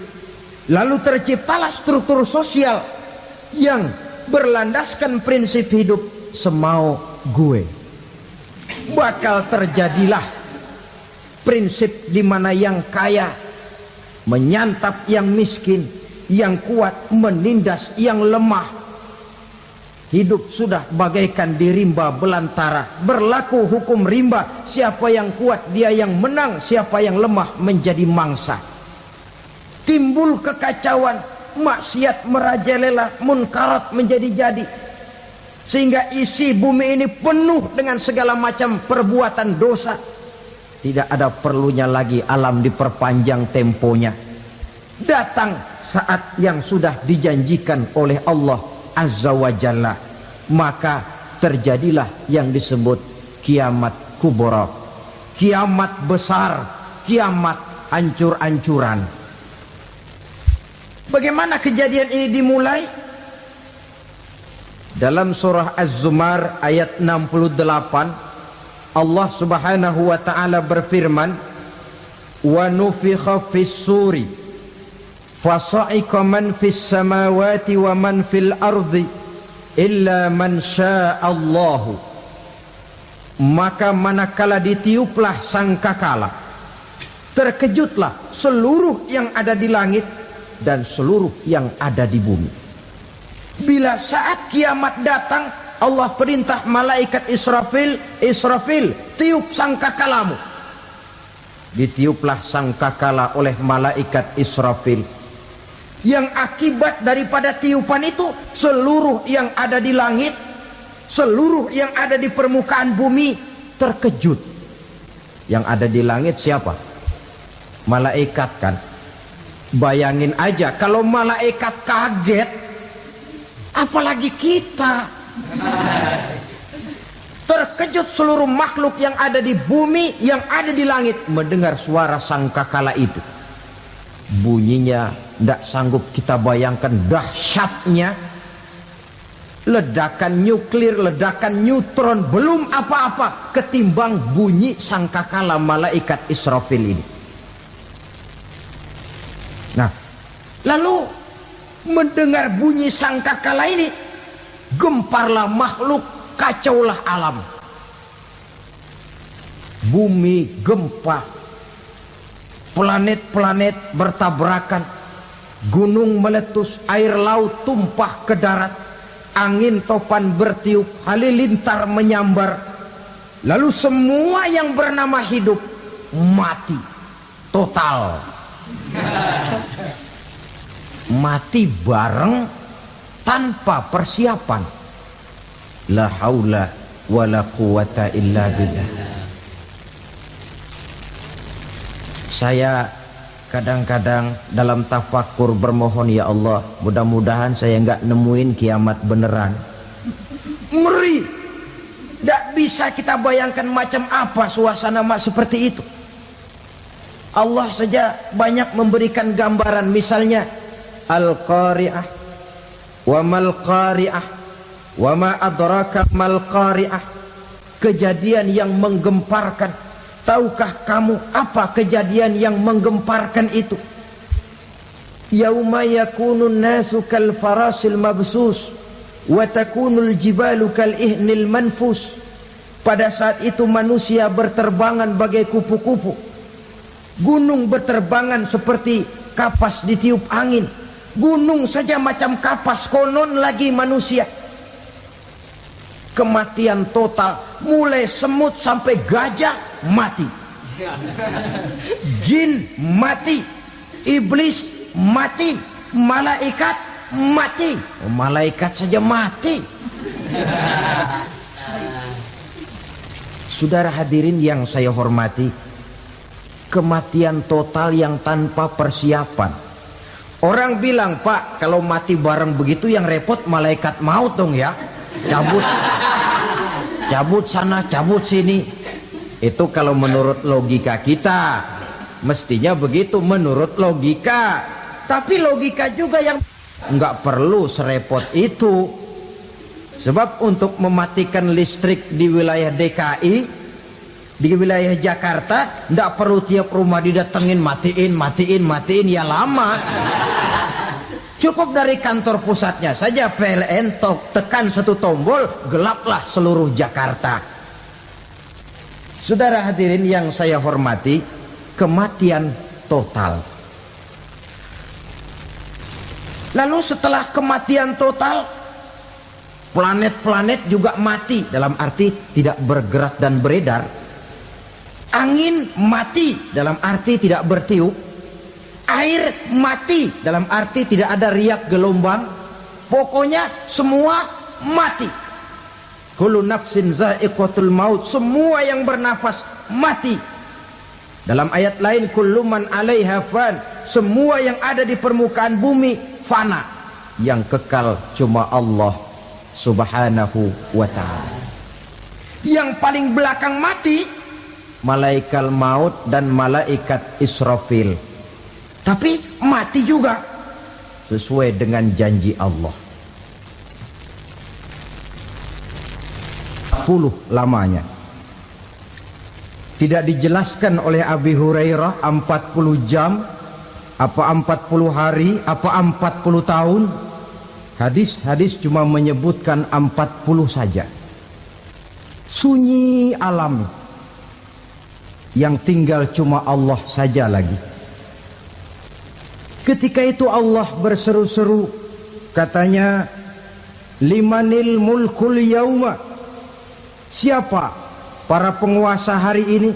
Lalu terciptalah struktur sosial yang berlandaskan prinsip hidup semau gue. Bakal terjadilah prinsip di mana yang kaya menyantap yang miskin, yang kuat menindas yang lemah. Hidup sudah bagaikan di rimba belantara, berlaku hukum rimba. Siapa yang kuat dia yang menang, siapa yang lemah menjadi mangsa. Timbul kekacauan, maksiat merajalela, munkarat menjadi-jadi, sehingga isi bumi ini penuh dengan segala macam perbuatan dosa. Tidak ada perlunya lagi alam diperpanjang temponya. Datang saat yang sudah dijanjikan oleh Allah Azza wa Jalla, maka terjadilah yang disebut kiamat kubra, kiamat besar, kiamat ancur-ancuran. Bagaimana kejadian ini dimulai? Dalam surah Az-Zumar ayat 68, Allah Subhanahu wa taala berfirman, wa nufikha fis suri fasa'iqa man fis samawati wa man fil ardi illa man sya'allahu. Maka manakala ditiuplah sangkakala, terkejutlah seluruh yang ada di langit dan seluruh yang ada di bumi. Bila saat kiamat datang, Allah perintah malaikat Israfil, Israfil, tiup sangkakalamu. Ditiuplah sangkakala oleh malaikat Israfil. Yang akibat daripada tiupan itu, seluruh yang ada di langit, seluruh yang ada di permukaan bumi terkejut. Yang ada di langit siapa? Malaikat kan. Bayangin aja kalau malaikat kaget, apalagi kita. Terkejut seluruh makhluk yang ada di bumi, yang ada di langit mendengar suara sangkakala itu. Bunyinya tidak sanggup kita bayangkan dahsyatnya. Ledakan nuklir, ledakan neutron, belum apa-apa ketimbang bunyi sangkakala malaikat Israfil ini. Nah, lalu mendengar bunyi sangkakala ini, gemparlah makhluk, kacaulah alam. Bumi gempa, planet-planet bertabrakan, gunung meletus, air laut tumpah ke darat, angin topan bertiup, halilintar menyambar. Lalu semua yang bernama hidup mati total. Mati bareng tanpa persiapan. La haula wala quwata illa billah. Saya kadang-kadang dalam tafakur bermohon, ya Allah, mudah-mudahan saya enggak nemuin kiamat beneran. Ngeri. Tidak bisa kita bayangkan macam apa suasana seperti itu. Allah saja banyak memberikan gambaran, misalnya Al-Qari'ah, wa mal qari'ah, wa ma adraka mal qari'ah. Kejadian yang menggemparkan. Tahukah kamu apa kejadian yang menggemparkan itu? Yauma yakunun nasu kal farasil mabsus wa takunul jibalu kal ihnil manfus. Pada saat itu manusia berterbangan bagai kupu-kupu, gunung berterbangan seperti kapas ditiup angin. Gunung saja macam kapas, konon lagi manusia. Kematian total, mulai semut sampai gajah mati, jin mati, iblis mati, malaikat mati. Malaikat saja mati. Saudara hadirin yang saya hormati, kematian total yang tanpa persiapan. Orang bilang, Pak, kalau mati bareng begitu yang repot malaikat maut dong ya. Cabut sana, cabut sini. Itu kalau menurut logika kita, mestinya begitu menurut logika. Tapi logika juga yang nggak perlu serepot itu. Sebab untuk mematikan listrik di wilayah DKI, di wilayah Jakarta, nggak perlu tiap rumah didatengin, matiin, ya lama. Cukup dari kantor pusatnya saja PLN tekan satu tombol, gelaplah seluruh Jakarta. Saudara hadirin yang saya hormati, kematian total. Lalu setelah kematian total, planet-planet juga mati, dalam arti tidak bergerak dan beredar. Angin mati, dalam arti tidak bertiup. Air mati, dalam arti tidak ada riak gelombang. Pokoknya semua mati. Kullu nafsin za'iqatul maut. Semua yang bernafas mati. Dalam ayat lain, kullu man 'alaiha fan. Semua yang ada di permukaan bumi fana. Yang kekal cuma Allah Subhanahu wa ta'ala. Yang paling belakang mati, malaikat maut dan malaikat Israfil. Tapi mati juga sesuai dengan janji Allah. 10 lamanya. Tidak dijelaskan oleh Abi Hurairah 40 jam, apa 40 hari, apa 40 tahun. Hadis-hadis cuma menyebutkan 40 saja. Sunyi alam, yang tinggal cuma Allah saja lagi. Ketika itu Allah berseru-seru, katanya, limanil mulkul yauma. Siapa para penguasa hari ini?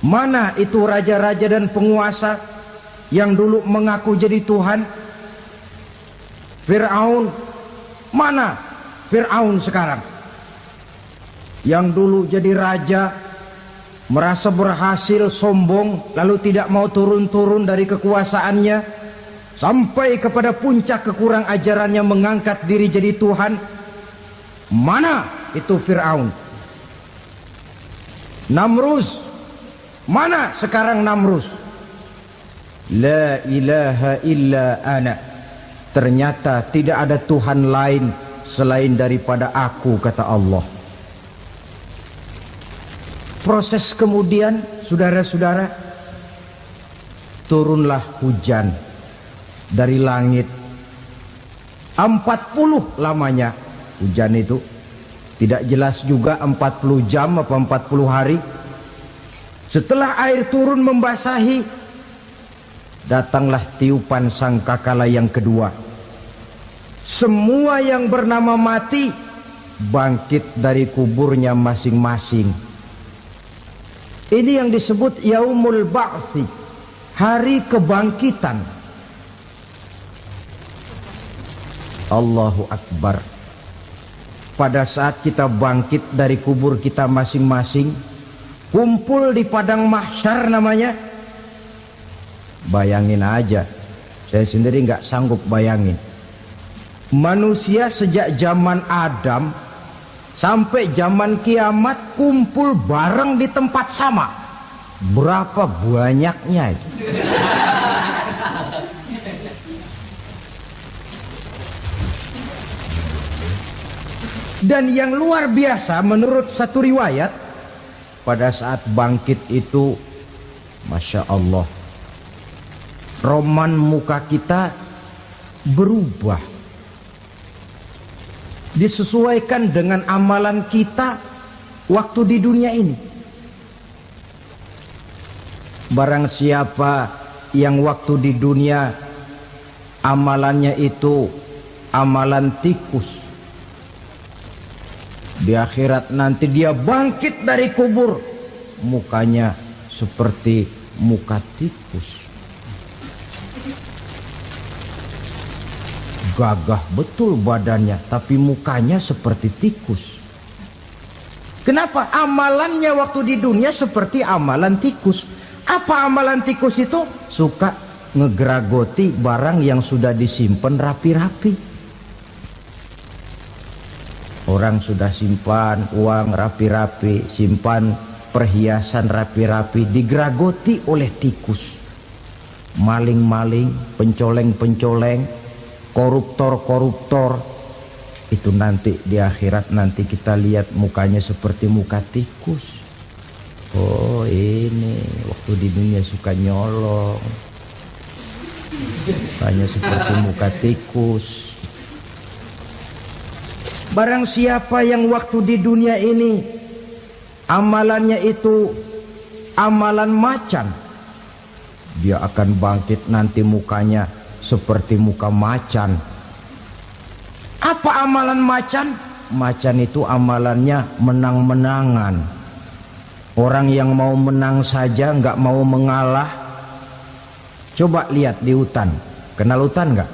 Mana itu raja-raja dan penguasa yang dulu mengaku jadi Tuhan? Fir'aun. Mana Fir'aun sekarang? Yang dulu jadi raja, merasa berhasil, sombong, lalu tidak mau turun-turun dari kekuasaannya, sampai kepada puncak kekurang ajarannya mengangkat diri jadi Tuhan. Mana itu Fir'aun? Namrus. Mana sekarang Namrus? La ilaha illa ana. Ternyata tidak ada Tuhan lain selain daripada aku, kata Allah. Proses kemudian, saudara-saudara, turunlah hujan dari langit. 40 lamanya hujan itu. Tidak jelas juga 40 jam apa 40 hari. Setelah air turun membasahi, datanglah tiupan sangkakala yang kedua. Semua yang bernama mati bangkit dari kuburnya masing-masing. Ini yang disebut Yaumul Ba'thi, hari kebangkitan. Allahu Akbar. Pada saat kita bangkit dari kubur kita masing-masing, kumpul di padang mahsyar namanya. Bayangin aja, saya sendiri nggak sanggup bayangin. Manusia sejak zaman Adam sampai zaman kiamat kumpul bareng di tempat sama. Berapa banyaknya itu? Dan yang luar biasa menurut satu riwayat, pada saat bangkit itu, Masya Allah, roman muka kita berubah, disesuaikan dengan amalan kita waktu di dunia ini. Barang siapa yang waktu di dunia amalannya itu amalan tikus, di akhirat nanti dia bangkit dari kubur, mukanya seperti muka tikus. Gagah betul badannya, tapi mukanya seperti tikus. Kenapa? Amalannya waktu di dunia seperti amalan tikus. Apa amalan tikus itu? Suka ngegeragoti barang yang sudah disimpan rapi-rapi. Orang sudah simpan uang rapi-rapi, simpan perhiasan rapi-rapi, digeragoti oleh tikus. Maling-maling, pencoleng-pencoleng, koruptor-koruptor. Itu nanti di akhirat nanti kita lihat mukanya seperti muka tikus. Oh ini waktu di dunia suka nyolong, mukanya seperti muka tikus. Barang siapa yang waktu di dunia ini amalannya itu amalan macan, dia akan bangkit nanti mukanya seperti muka macan. Apa amalan macan? Macan itu amalannya menang-menangan. Orang yang mau menang saja nggak mau mengalah. Coba lihat di hutan, kenal hutan nggak?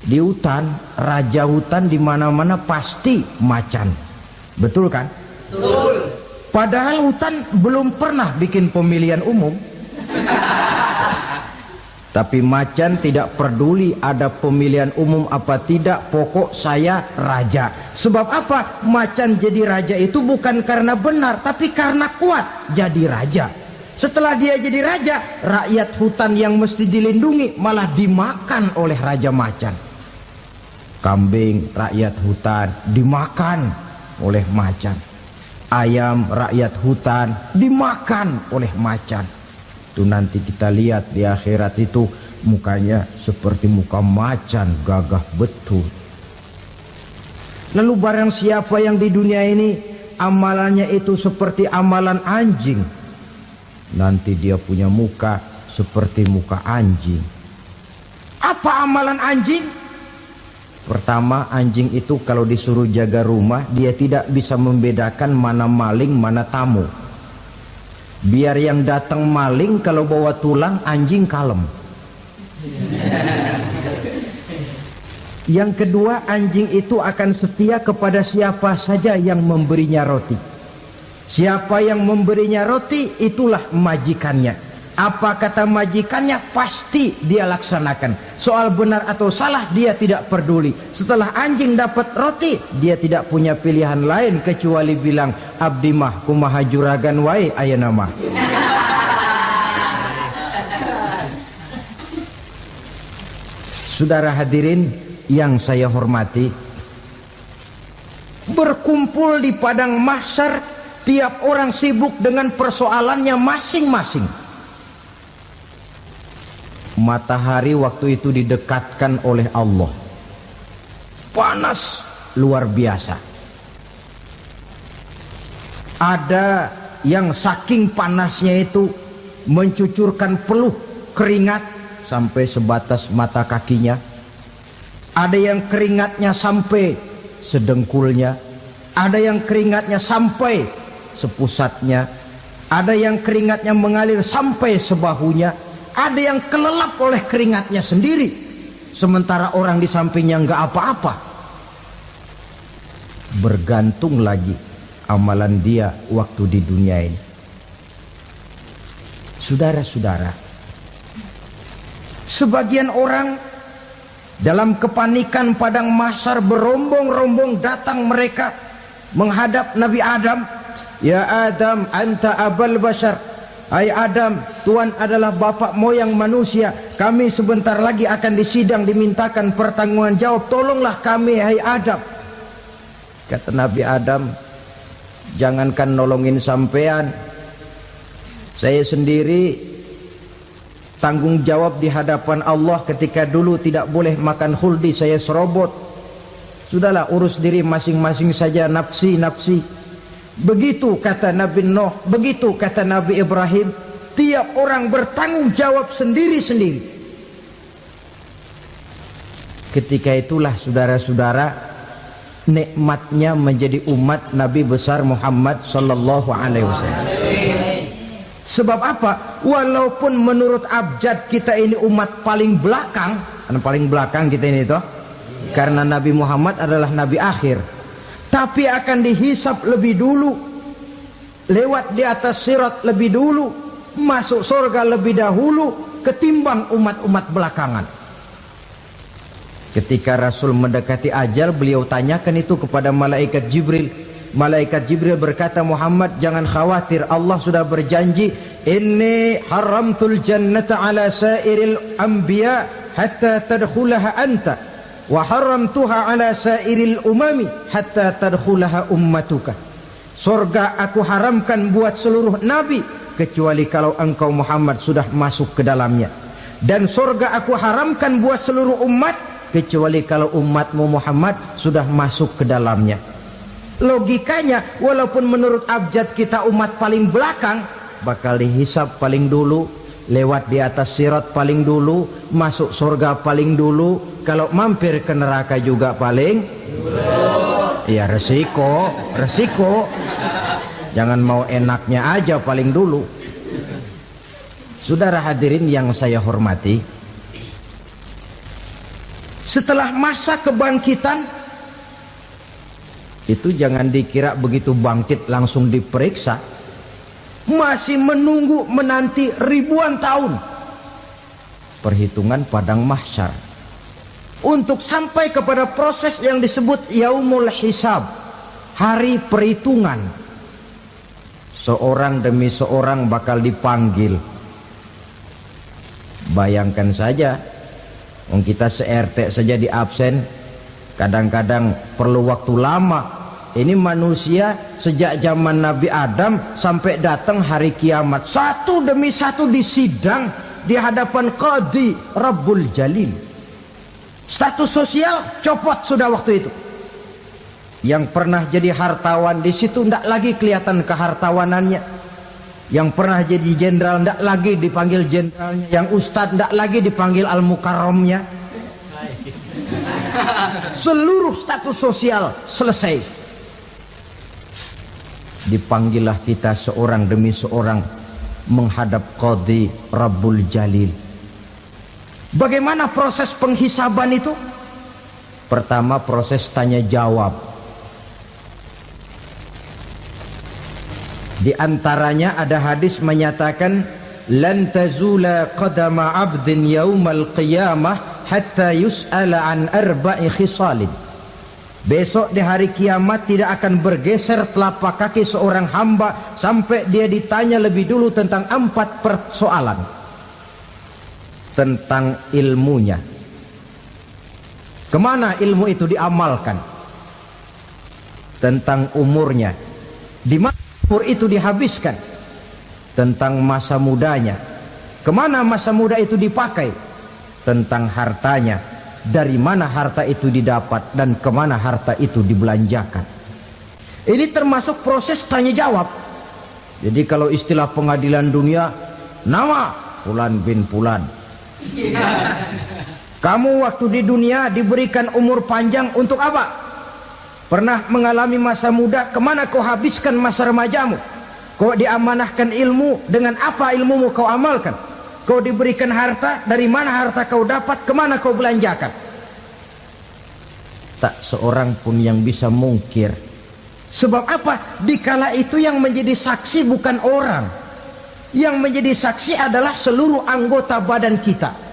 Di hutan, raja hutan di mana-mana pasti macan. Betul kan? Betul. Padahal hutan belum pernah bikin pemilihan umum. Tapi macan tidak peduli ada pemilihan umum apa tidak, pokok saya raja. Sebab apa? Macan jadi raja itu bukan karena benar, tapi karena kuat jadi raja. Setelah dia jadi raja, rakyat hutan yang mesti dilindungi malah dimakan oleh raja macan. Kambing rakyat hutan dimakan oleh macan. Ayam rakyat hutan dimakan oleh macan. Itu nanti kita lihat di akhirat itu mukanya seperti muka macan, gagah betul. Lalu barang siapa yang di dunia ini amalannya itu seperti amalan anjing, nanti dia punya muka seperti muka anjing. Apa amalan anjing? Pertama, anjing itu kalau disuruh jaga rumah, dia tidak bisa membedakan mana maling, mana tamu. Biar yang datang maling, kalau bawa tulang, anjing kalem. Yang kedua, anjing itu akan setia kepada siapa saja yang memberinya roti. Siapa yang memberinya roti, itulah majikannya. Apa kata majikannya, pasti dia laksanakan. Soal benar atau salah, dia tidak peduli. Setelah anjing dapat roti, dia tidak punya pilihan lain kecuali bilang, abdi mah kumaha juragan wae ayeuna mah. Saudara hadirin yang saya hormati, berkumpul di padang mahsyar, tiap orang sibuk dengan persoalannya masing-masing. Matahari waktu itu didekatkan oleh Allah. Panas luar biasa. Ada yang saking panasnya itu mencucurkan peluh keringat sampai sebatas mata kakinya. Ada yang keringatnya sampai sedengkulnya. Ada yang keringatnya sampai sepusatnya. Ada yang keringatnya mengalir sampai sebahunya. Ada yang kelelap oleh keringatnya sendiri, sementara orang di sampingnya nggak apa-apa. Bergantung lagi amalan dia waktu di dunia ini. Saudara-saudara, sebagian orang dalam kepanikan padang mahsyar berombong-rombong datang mereka menghadap Nabi Adam. Ya Adam, anta abal bashar. Hai Adam, Tuhan adalah bapak moyang manusia. Kami sebentar lagi akan disidang, dimintakan pertanggungan jawab. Tolonglah kami, hai Adam. Kata Nabi Adam, jangankan nolongin sampean, saya sendiri tanggung jawab di hadapan Allah ketika dulu tidak boleh makan khuldi, saya serobot. Sudahlah, urus diri masing-masing saja, nafsi. Begitu kata Nabi Nuh, begitu kata Nabi Ibrahim. Tiap orang bertanggung jawab sendiri-sendiri. Ketika itulah saudara-saudara, nikmatnya menjadi umat Nabi besar Muhammad sallallahu alaihi wasallam. Sebab apa? Walaupun menurut abjad kita ini umat paling belakang, paling belakang kita ini toh, karena Nabi Muhammad adalah Nabi akhir, tapi akan dihisap lebih dulu, lewat di atas sirat lebih dulu, masuk surga lebih dahulu ketimbang umat-umat belakangan. Ketika Rasul mendekati ajal, beliau tanyakan itu kepada malaikat Jibril. Malaikat Jibril berkata, Muhammad jangan khawatir, Allah sudah berjanji, inni haramtul jannata ala sairil anbiya hatta tadkhulaha anta wa haramtuha ala sairil umami hatta tadkhulaha ummatuka. Surga aku haramkan buat seluruh nabi kecuali kalau engkau Muhammad sudah masuk ke dalamnya, dan surga aku haramkan buat seluruh umat kecuali kalau umatmu Muhammad sudah masuk ke dalamnya. Logikanya, walaupun menurut abjad kita umat paling belakang, bakal dihisap paling dulu, lewat di atas sirat paling dulu, masuk surga paling dulu, kalau mampir ke neraka juga paling dulu. Ya resiko. Jangan mau enaknya aja paling dulu. Saudara hadirin yang saya hormati, setelah masa kebangkitan itu jangan dikira begitu bangkit langsung diperiksa. Masih menunggu menanti ribuan tahun perhitungan padang mahsyar untuk sampai kepada proses yang disebut yaumul hisab, hari perhitungan. Seorang demi seorang bakal dipanggil. Bayangkan saja, kita se-RT saja di absen, kadang-kadang perlu waktu lama. Ini manusia sejak zaman Nabi Adam sampai datang hari kiamat, satu demi satu disidang di hadapan Qadhi Rabbul Jalil. Status sosial copot sudah waktu itu. Yang pernah jadi hartawan di situ tidak lagi kelihatan kehartawanannya. Yang pernah jadi jenderal tidak lagi dipanggil jenderalnya. Yang ustadz tidak lagi dipanggil al-mukarramnya. Seluruh status sosial selesai. Dipanggillah kita seorang demi seorang menghadap Qadhi Rabbul Jalil. Bagaimana proses penghisaban itu? Pertama, proses tanya jawab. Di antaranya ada hadis menyatakan, lan tazula qadama 'abdin yaumal qiyamah hatta yus'ala an arba'i khisalin. Besok di hari kiamat tidak akan bergeser telapak kaki seorang hamba sampai dia ditanya lebih dulu tentang 4 persoalan. Tentang ilmunya, kemana ilmu itu diamalkan. Tentang umurnya, di mana umur itu dihabiskan. Tentang masa mudanya, kemana masa muda itu dipakai. tentang hartanya, dari mana harta itu didapat dan kemana harta itu dibelanjakan. Ini termasuk proses tanya jawab. Jadi kalau istilah pengadilan dunia, nama Fulan bin Fulan. Kamu waktu di dunia diberikan umur panjang untuk apa? Pernah mengalami masa muda, kemana kau habiskan masa remajamu? Kau diamanahkan ilmu, dengan apa ilmumu kau amalkan? Kau diberikan harta, dari mana harta kau dapat, kemana kau belanjakan? Tak seorang pun yang bisa mungkir. Sebab apa? Dikala itu yang menjadi saksi bukan orang. Yang menjadi saksi adalah seluruh anggota badan kita.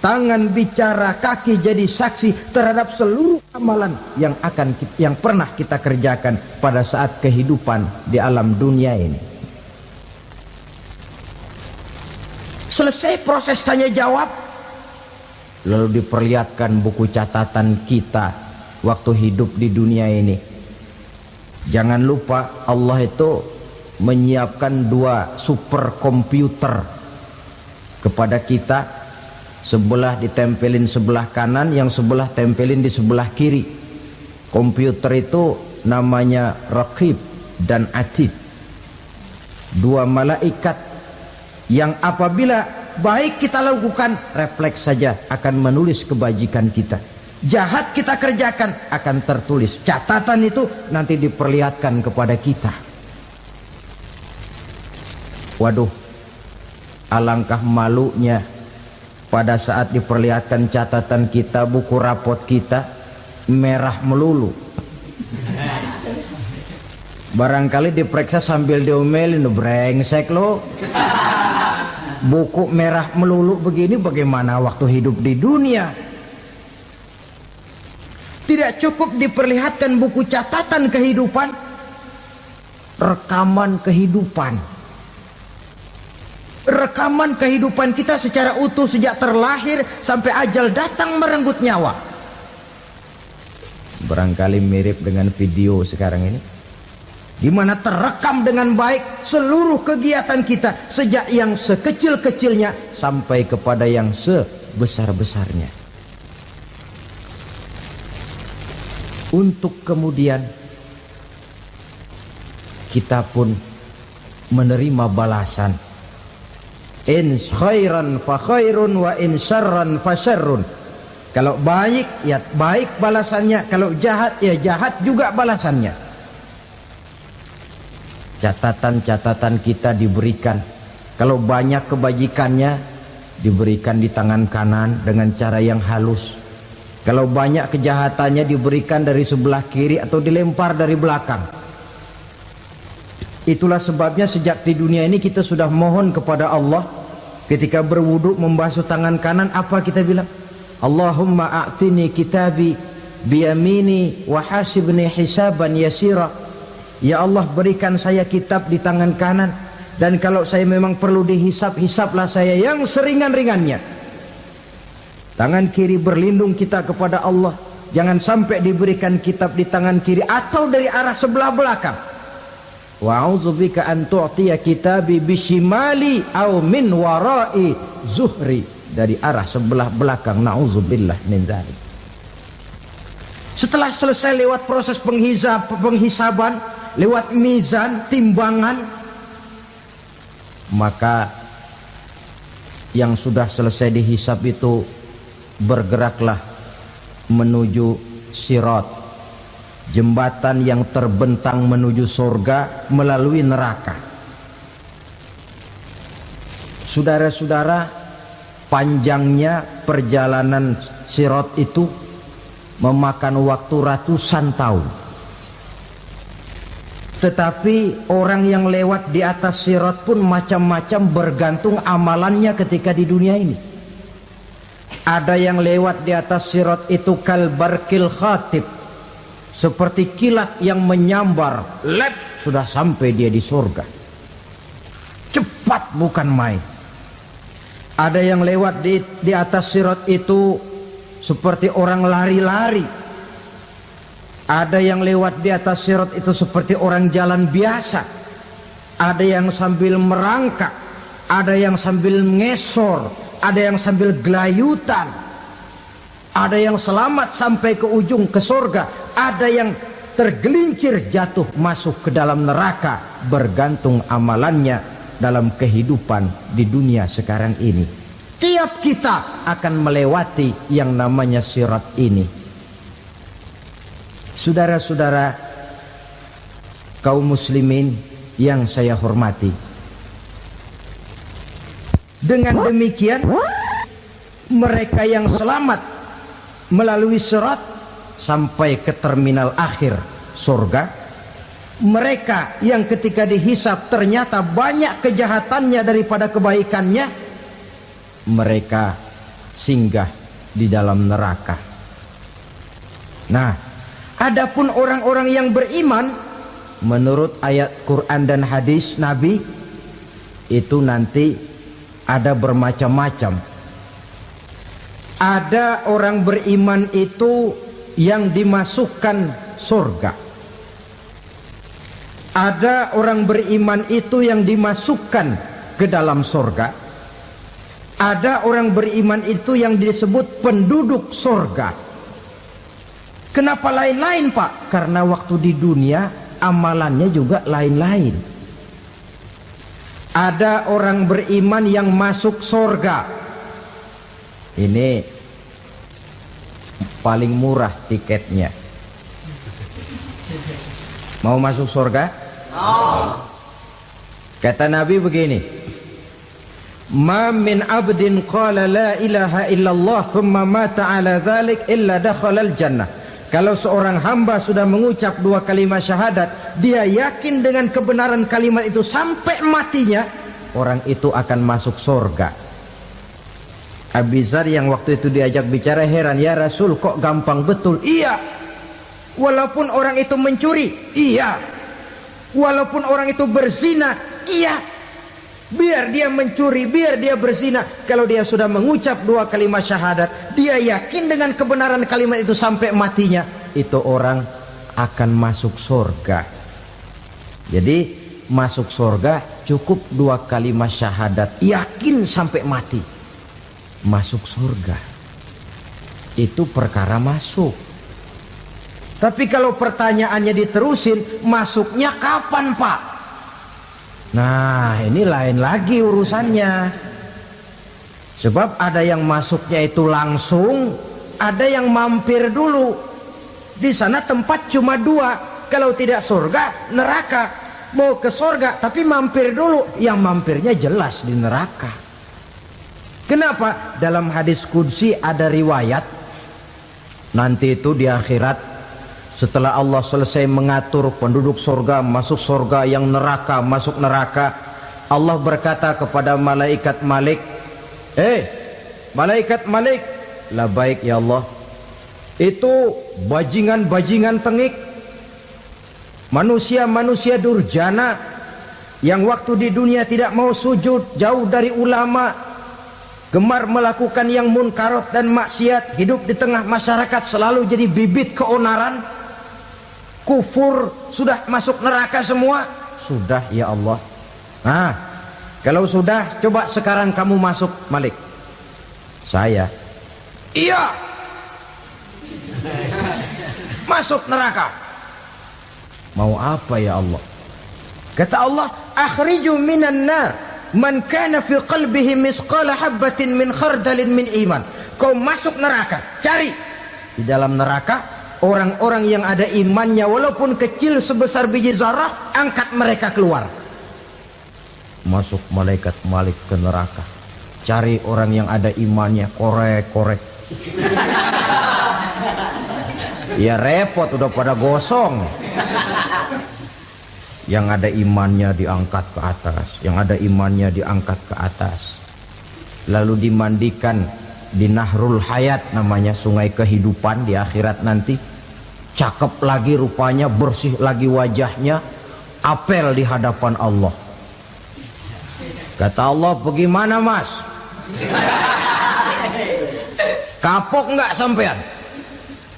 Tangan bicara, kaki jadi saksi terhadap seluruh amalan yang pernah kita kerjakan pada saat kehidupan di alam dunia ini. Selesai proses tanya jawab, lalu diperlihatkan buku catatan kita waktu hidup di dunia ini. Jangan lupa Allah itu menyiapkan 2 superkomputer kepada kita. Sebelah ditempelin sebelah kanan, yang sebelah tempelin di sebelah kiri. Komputer itu namanya Raqib dan Atid. 2 malaikat yang apabila baik kita lakukan, refleks saja akan menulis kebajikan kita. Jahat kita kerjakan akan tertulis. Catatan itu nanti diperlihatkan kepada kita. Waduh, alangkah malunya pada saat diperlihatkan catatan kita, buku rapot kita merah melulu. Barangkali diperiksa sambil diomelin, brengsek lo. Buku merah melulu begini, bagaimana waktu hidup di dunia? Tidak cukup diperlihatkan buku catatan kehidupan, rekaman kehidupan. Rekaman kehidupan kita secara utuh sejak terlahir sampai ajal datang merenggut nyawa. Barangkali mirip dengan video sekarang ini, di mana terekam dengan baik seluruh kegiatan kita, sejak yang sekecil-kecilnya sampai kepada yang sebesar-besarnya. Untuk kemudian kita pun menerima balasan. In khairan fa khairun wa in syarran fa syarrun. Kalau baik ya baik balasannya, kalau jahat ya jahat juga balasannya. Catatan-catatan kita diberikan. Kalau banyak kebajikannya diberikan di tangan kanan dengan cara yang halus. Kalau banyak kejahatannya diberikan dari sebelah kiri atau dilempar dari belakang. Itulah sebabnya sejak di dunia ini kita sudah mohon kepada Allah. Ketika berwudu membasuh tangan kanan, apa kita bilang? Allahumma a'tini kitabi biyamini wa hasibni hisaban yasira. Ya Allah, berikan saya kitab di tangan kanan, dan kalau saya memang perlu dihisap, hisaplah saya yang seringan-ringannya. Tangan kiri berlindung kita kepada Allah, jangan sampai diberikan kitab di tangan kiri atau dari arah sebelah belakang. Wa a'udzubika an tu'tiya kitabi bishimali aw min wara'i zuhri, dari arah sebelah belakang. Na'udzubillah min dzalik. Setelah selesai lewat proses penghisaban, lewat mizan, timbangan, maka yang sudah selesai dihisab itu bergeraklah menuju sirat, jembatan yang terbentang menuju surga melalui neraka. Saudara-saudara, panjangnya perjalanan sirat itu memakan waktu ratusan tahun. Tetapi orang yang lewat di atas sirat pun macam-macam, bergantung amalannya ketika di dunia ini. Ada yang lewat di atas sirat itu kalbarkil khatib, seperti kilat yang menyambar, lep, sudah sampai dia di surga. Cepat bukan main. Ada yang lewat di atas sirat itu seperti orang lari-lari. Ada yang lewat di atas sirat itu seperti orang jalan biasa. Ada yang sambil merangkak, ada yang sambil ngesor, ada yang sambil gelayutan, ada yang selamat sampai ke ujung ke surga, ada yang tergelincir jatuh masuk ke dalam neraka, bergantung amalannya dalam kehidupan di dunia sekarang ini. Tiap kita akan melewati yang namanya sirat ini. Saudara-saudara kaum muslimin yang saya hormati, dengan demikian mereka yang selamat melalui sirat sampai ke terminal akhir surga, mereka yang ketika dihisab ternyata banyak kejahatannya daripada kebaikannya, mereka singgah di dalam neraka. Nah, adapun orang-orang yang beriman menurut ayat Quran dan hadis Nabi itu nanti ada bermacam-macam. Ada orang beriman itu yang dimasukkan surga. Ada orang beriman itu yang dimasukkan ke dalam surga. Ada orang beriman itu yang disebut penduduk surga. Kenapa lain-lain, Pak? Karena waktu di dunia amalannya juga lain-lain. Ada orang beriman yang masuk surga. Ini paling murah tiketnya. Mau masuk surga? Kata Nabi begini, ma min abdin qala la ilaha illallah thumma mata ala dhalik illa dakhalal jannah. Kalau seorang hamba sudah mengucap dua kalimat syahadat, dia yakin dengan kebenaran kalimat itu sampai matinya, orang itu akan masuk surga. Abi Dzar yang waktu itu diajak bicara heran, ya Rasul kok gampang betul? Iya, walaupun orang itu mencuri, iya, walaupun orang itu berzina, iya, biar dia mencuri, biar dia berzina, kalau dia sudah mengucap dua kalimat syahadat, dia yakin dengan kebenaran kalimat itu sampai matinya, itu orang akan masuk surga. Jadi masuk surga cukup dua kalimat syahadat, yakin sampai mati, masuk surga. Itu perkara masuk. Tapi kalau pertanyaannya diterusin, masuknya kapan, Pak? Nah, ini lain lagi urusannya. Sebab ada yang masuknya itu langsung, ada yang mampir dulu. Di sana tempat cuma dua, kalau tidak surga, neraka. Mau ke surga tapi mampir dulu, yang mampirnya jelas di neraka. Kenapa? Dalam hadis qudsi ada riwayat, nanti itu di akhirat, setelah Allah selesai mengatur penduduk surga masuk surga, yang neraka masuk neraka, Allah berkata kepada malaikat Malik, malaikat Malik, labaik ya Allah, itu bajingan-bajingan tengik, manusia-manusia durjana yang waktu di dunia tidak mau sujud, jauh dari ulama, gemar melakukan yang munkarat dan maksiat, hidup di tengah masyarakat selalu jadi bibit keonaran, kufur, sudah masuk neraka semua. Sudah ya Allah. Nah, kalau sudah, coba sekarang kamu masuk, Malik. Saya, iya, masuk neraka. Mau apa ya Allah? Kata Allah, akhriju minan nar man kana fi qalbihi misqala habatin min khardalin min iman. Kau masuk neraka, cari di dalam neraka orang-orang yang ada imannya walaupun kecil sebesar biji zarah, angkat mereka keluar. Masuk malaikat Malik ke neraka, cari orang yang ada imannya, korek-korek. Ya repot, udah pada gosong. Yang ada imannya diangkat ke atas, yang ada imannya diangkat ke atas, lalu dimandikan di Nahrul Hayat, namanya sungai kehidupan di akhirat nanti. Cakep lagi rupanya, bersih lagi wajahnya, apel di hadapan Allah. Kata Allah, bagaimana mas? Kapok nggak sampean?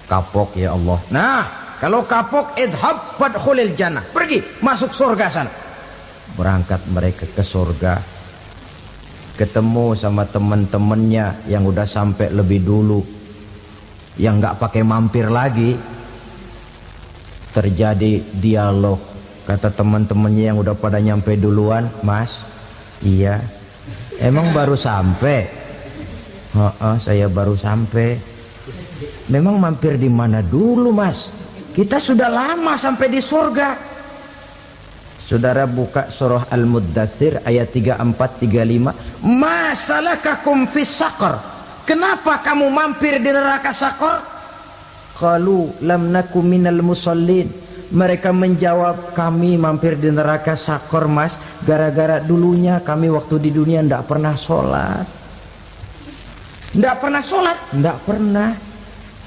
Kapok ya Allah. Nah, kalau kapok, idhab fadkhulil jannah, pergi masuk surga sana. Berangkat mereka ke surga. ketemu sama teman-temannya yang udah sampai lebih dulu, yang nggak pakai mampir lagi. Terjadi dialog. Kata teman-temannya yang udah pada nyampe duluan, "Mas, iya, emang baru sampai?" "Oh, saya baru sampai." "Memang mampir di mana dulu, Mas? Kita sudah lama sampai di surga." Saudara buka surah Al-Muddatsir ayat 34-35. "Masalakakum fis saqar?" Kenapa kamu mampir di neraka Saqar? Qalu lam naku minal musallin. Mereka menjawab, kami mampir di neraka Saqar, Mas, gara-gara dulunya kami waktu di dunia tidak pernah sholat. Tidak pernah sholat? Tidak pernah.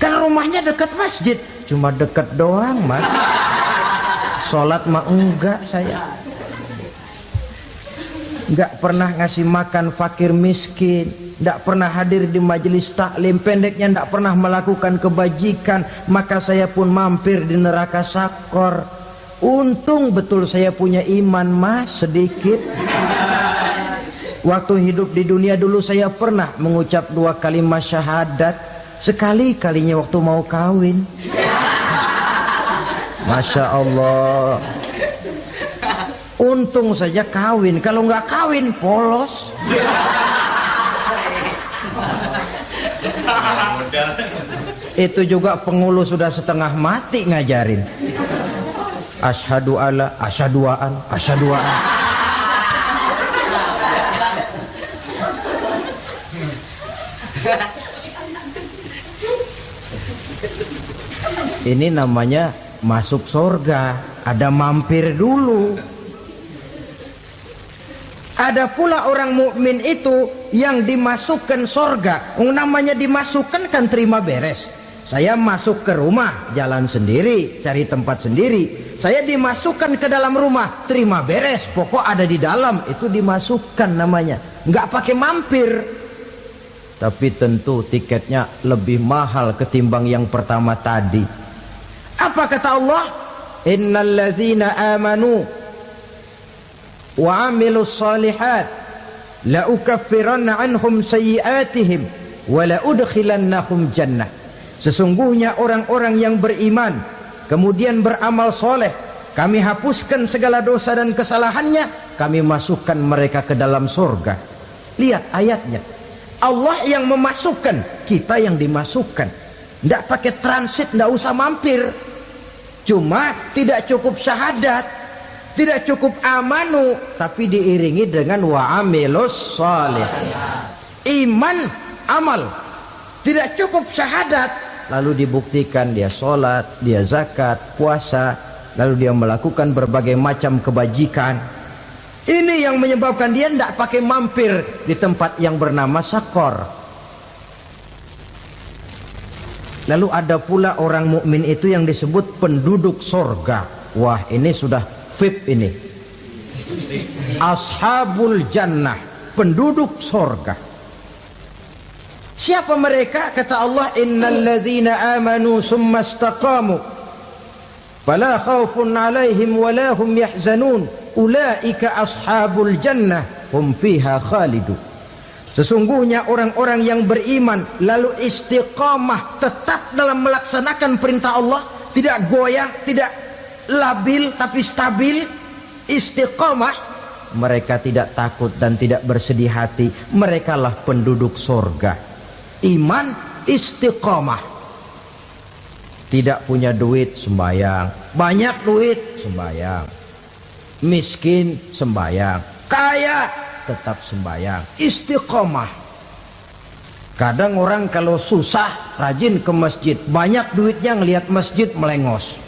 Kan rumahnya dekat masjid. Cuma dekat doang, Mas. Sholat mah enggak saya. Enggak pernah ngasih makan fakir miskin, enggak pernah hadir di majelis taklim, pendeknya enggak pernah melakukan kebajikan, maka saya pun mampir di neraka Saqar. Untung betul saya punya iman, Mas, sedikit. Waktu hidup di dunia dulu saya pernah mengucap 2 kalimat syahadat, sekali-kalinya waktu mau kawin. Masya Allah. Untung saja kawin, kalau nggak kawin polos. Itu juga pengulu sudah setengah mati ngajarin. Asyhadu alla, asyaduaan, asyaduaan. Ini namanya masuk surga, ada mampir dulu. Ada pula orang mukmin itu yang dimasukkan surga. Namanya dimasukkan kan terima beres. Saya masuk ke rumah, jalan sendiri, cari tempat sendiri. Saya dimasukkan ke dalam rumah, terima beres, pokok ada di dalam, itu dimasukkan namanya. Nggak pakai mampir. Tapi tentu tiketnya lebih mahal ketimbang yang pertama tadi. Apa kata Allah? Innal ladzina amanu wa amilus salihat la ukaffiranna anhum sayyi'atihim wa la udkhilannahum jannah. Sesungguhnya orang-orang yang beriman kemudian beramal soleh, kami hapuskan segala dosa dan kesalahannya, kami masukkan mereka ke dalam surga. Lihat ayatnya, Allah yang memasukkan, kita yang dimasukkan. Tidak pakai transit, tidak usah mampir. Cuma tidak cukup syahadat, tidak cukup amanu, tapi diiringi dengan wa'amilus salih. Iman, amal. Tidak cukup syahadat, lalu dibuktikan dia sholat, dia zakat, puasa, lalu dia melakukan berbagai macam kebajikan. Ini yang menyebabkan dia tidak pakai mampir di tempat yang bernama Saqar. Lalu ada pula orang mukmin itu yang disebut penduduk sorga. Wah, ini sudah VIP ini. Ashabul jannah, penduduk sorga. Siapa mereka? Kata Allah, innal ladzina amanu summa istaqamu fala khaufun alaihim wala hum yahzanun ulaika ashabul jannah hum fiha khalidun. Sesungguhnya orang-orang yang beriman lalu istiqamah, tetap dalam melaksanakan perintah Allah, tidak goyah, tidak labil tapi stabil, istiqamah, mereka tidak takut dan tidak bersedih hati. Merekalah penduduk surga. Iman, istiqamah. Tidak punya duit, sembayang. Banyak duit, sembayang. Miskin, sembayang. Kaya, tetap sembahyang, istiqomah. Kadang orang kalau susah rajin ke masjid, banyak duitnya ngelihat masjid melengos.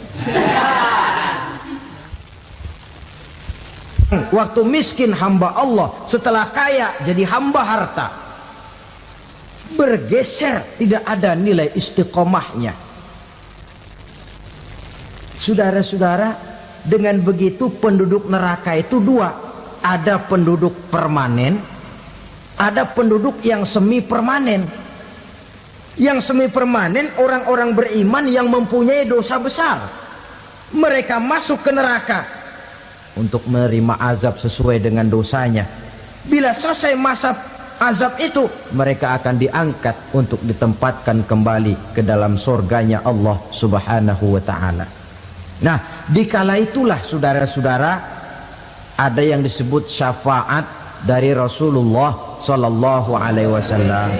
Waktu miskin hamba Allah, setelah kaya jadi hamba harta. Bergeser, tidak ada nilai istiqomahnya. Saudara-saudara, dengan begitu penduduk neraka itu dua. Ada penduduk permanen, ada penduduk yang semi permanen. Yang semi permanen orang-orang beriman yang mempunyai dosa besar. Mereka masuk ke neraka untuk menerima azab sesuai dengan dosanya. Bila selesai masa azab itu, mereka akan diangkat untuk ditempatkan kembali ke dalam surganya Allah Subhanahu wa ta'ala. Nah, dikala itulah saudara-saudara, ada yang disebut syafaat dari Rasulullah Sallallahu Alaihi Wasallam.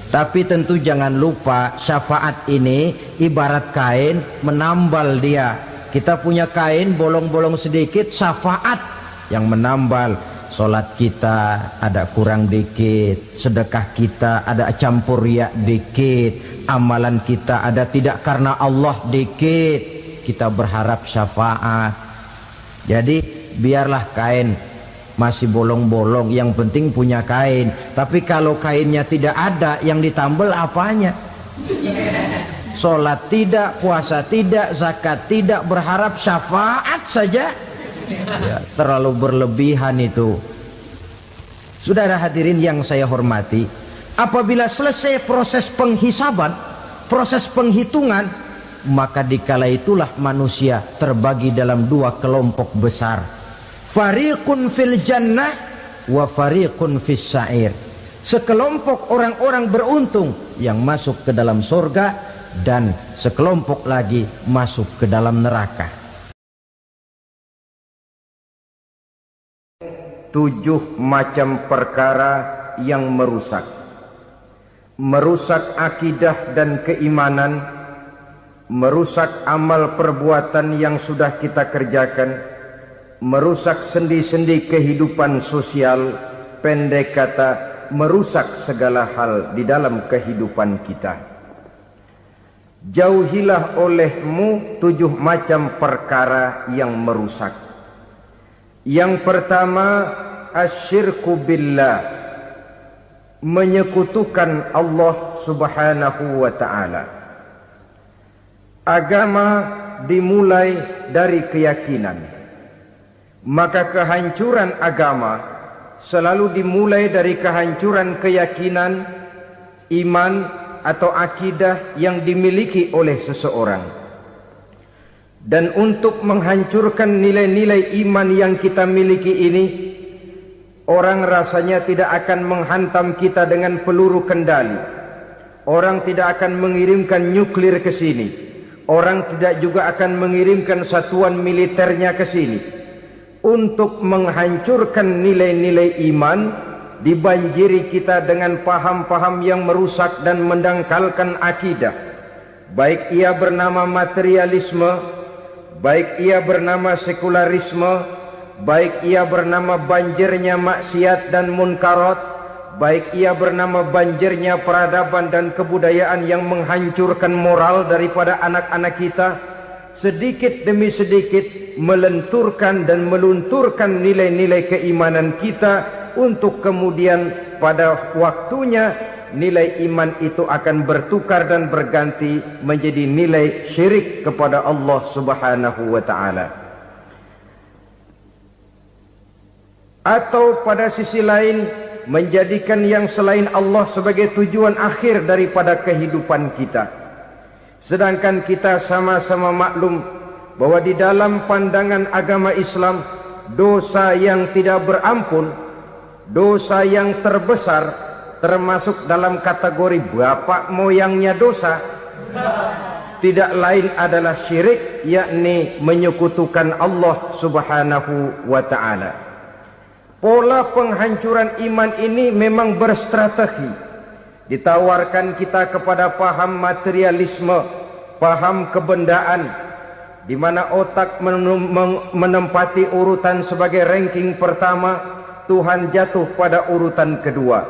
Tapi tentu jangan lupa, syafaat ini ibarat kain menambal dia. Kita punya kain bolong-bolong sedikit, syafaat yang menambal. Solat kita ada kurang dikit, sedekah kita ada campur riak dikit, amalan kita ada tidak karena Allah dikit, kita berharap syafaat. Jadi biarlah kain masih bolong-bolong, yang penting punya kain. Tapi kalau kainnya tidak ada, yang ditambal apanya? Solat tidak, puasa tidak, zakat tidak, berharap syafaat saja. Ya, terlalu berlebihan itu. Saudara hadirin yang saya hormati, apabila selesai proses penghisaban, proses penghitungan, maka dikala itulah manusia terbagi dalam dua kelompok besar. Fariqun fil jannah wa fariqun fis sa'ir. Sekelompok orang-orang beruntung yang masuk ke dalam surga, dan sekelompok lagi masuk ke dalam neraka. 7 macam perkara yang merusak akidah dan keimanan, merusak amal perbuatan yang sudah kita kerjakan, merusak sendi-sendi kehidupan sosial, pendek kata merusak segala hal di dalam kehidupan kita. Jauhilah olehmu 7 macam perkara yang merusak. Yang pertama, asyirku billah, menyekutukan Allah Subhanahu wa ta'ala. Agama dimulai dari keyakinan, maka kehancuran agama selalu dimulai dari kehancuran keyakinan, iman atau akidah yang dimiliki oleh seseorang. Dan untuk menghancurkan nilai-nilai iman yang kita miliki ini, orang rasanya tidak akan menghantam kita dengan peluru kendali. Orang tidak akan mengirimkan nuklir ke sini. Orang tidak juga akan mengirimkan satuan militernya ke sini. Untuk menghancurkan nilai-nilai iman, dibanjiri kita dengan paham-paham yang merusak dan mendangkalkan akidah. Baik ia bernama materialisme, baik ia bernama sekularisme, baik ia bernama banjirnya maksiat dan munkarat, baik ia bernama banjirnya peradaban dan kebudayaan yang menghancurkan moral daripada anak-anak kita, sedikit demi sedikit melenturkan dan melunturkan nilai-nilai keimanan kita, untuk kemudian pada waktunya nilai iman itu akan bertukar dan berganti menjadi nilai syirik kepada Allah Subhanahu wa ta'ala. Atau pada sisi lain, menjadikan yang selain Allah sebagai tujuan akhir daripada kehidupan kita. Sedangkan kita sama-sama maklum bahwa di dalam pandangan agama Islam, dosa yang tidak berampun, dosa yang terbesar, termasuk dalam kategori bapak moyangnya dosa, tidak lain adalah syirik, yakni menyekutukan Allah Subhanahu wa ta'ala. Pola penghancuran iman ini memang berstrategi. Ditawarkan kita kepada paham materialisme, paham kebendaan, di mana otak menempati urutan sebagai ranking pertama, Tuhan jatuh pada urutan kedua.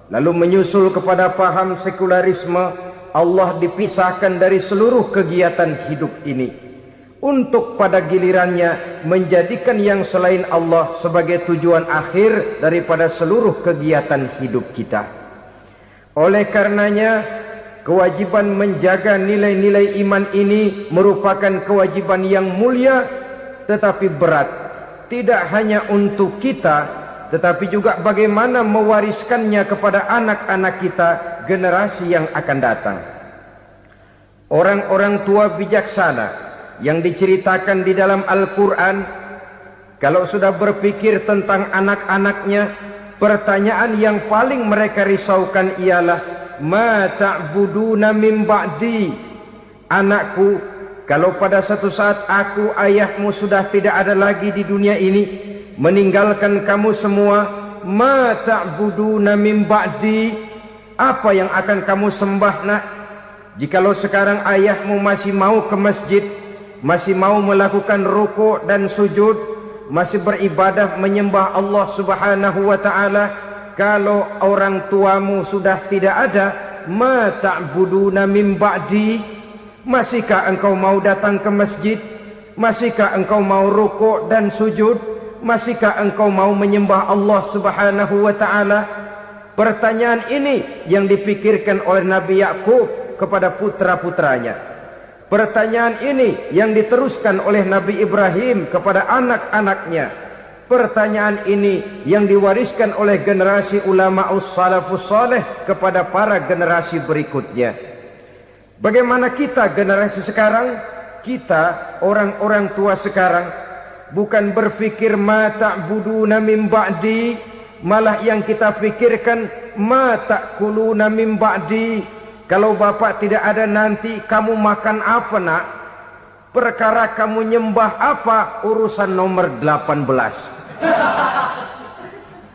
Lalu menyusul kepada paham sekularisme, Allah dipisahkan dari seluruh kegiatan hidup ini, untuk pada gilirannya menjadikan yang selain Allah sebagai tujuan akhir daripada seluruh kegiatan hidup kita. Oleh karenanya, kewajiban menjaga nilai-nilai iman ini merupakan kewajiban yang mulia tetapi berat, tidak hanya untuk kita, tetapi juga bagaimana mewariskannya kepada anak-anak kita, generasi yang akan datang. Orang-orang tua bijaksana yang diceritakan di dalam Al-Quran, kalau sudah berpikir tentang anak-anaknya, Pertanyaan yang paling mereka risaukan ialah ma ta'buduna min ba'di. Anakku, kalau pada satu saat aku, ayahmu sudah tidak ada lagi di dunia ini, meninggalkan kamu semua, ma ta'buduna min ba'di, apa yang akan kamu sembah nak? Jikalau sekarang ayahmu masih mau ke masjid, masih mau melakukan rukuk dan sujud, masih beribadah menyembah Allah Subhanahu wa ta'ala, kalau orang tuamu sudah tidak ada, ma ta'buduna min ba'di, masihkah engkau mau datang ke masjid? Masihkah engkau mau rukuk dan sujud? Masihkah engkau mau menyembah Allah Subhanahu wa ta'ala? Pertanyaan ini yang dipikirkan oleh Nabi Yakub kepada putra-putranya. Pertanyaan ini yang diteruskan oleh Nabi Ibrahim kepada anak-anaknya. Pertanyaan ini yang diwariskan oleh generasi ulama salafus saleh kepada para generasi berikutnya. Bagaimana kita generasi sekarang? Kita orang-orang tua sekarang bukan berfikir ma ta'buduna min ba'di, malah yang kita fikirkan ma ta'kuluna min ba'di. Kalau bapak tidak ada nanti kamu makan apa nak? Perkara kamu nyembah apa, urusan nomor 18.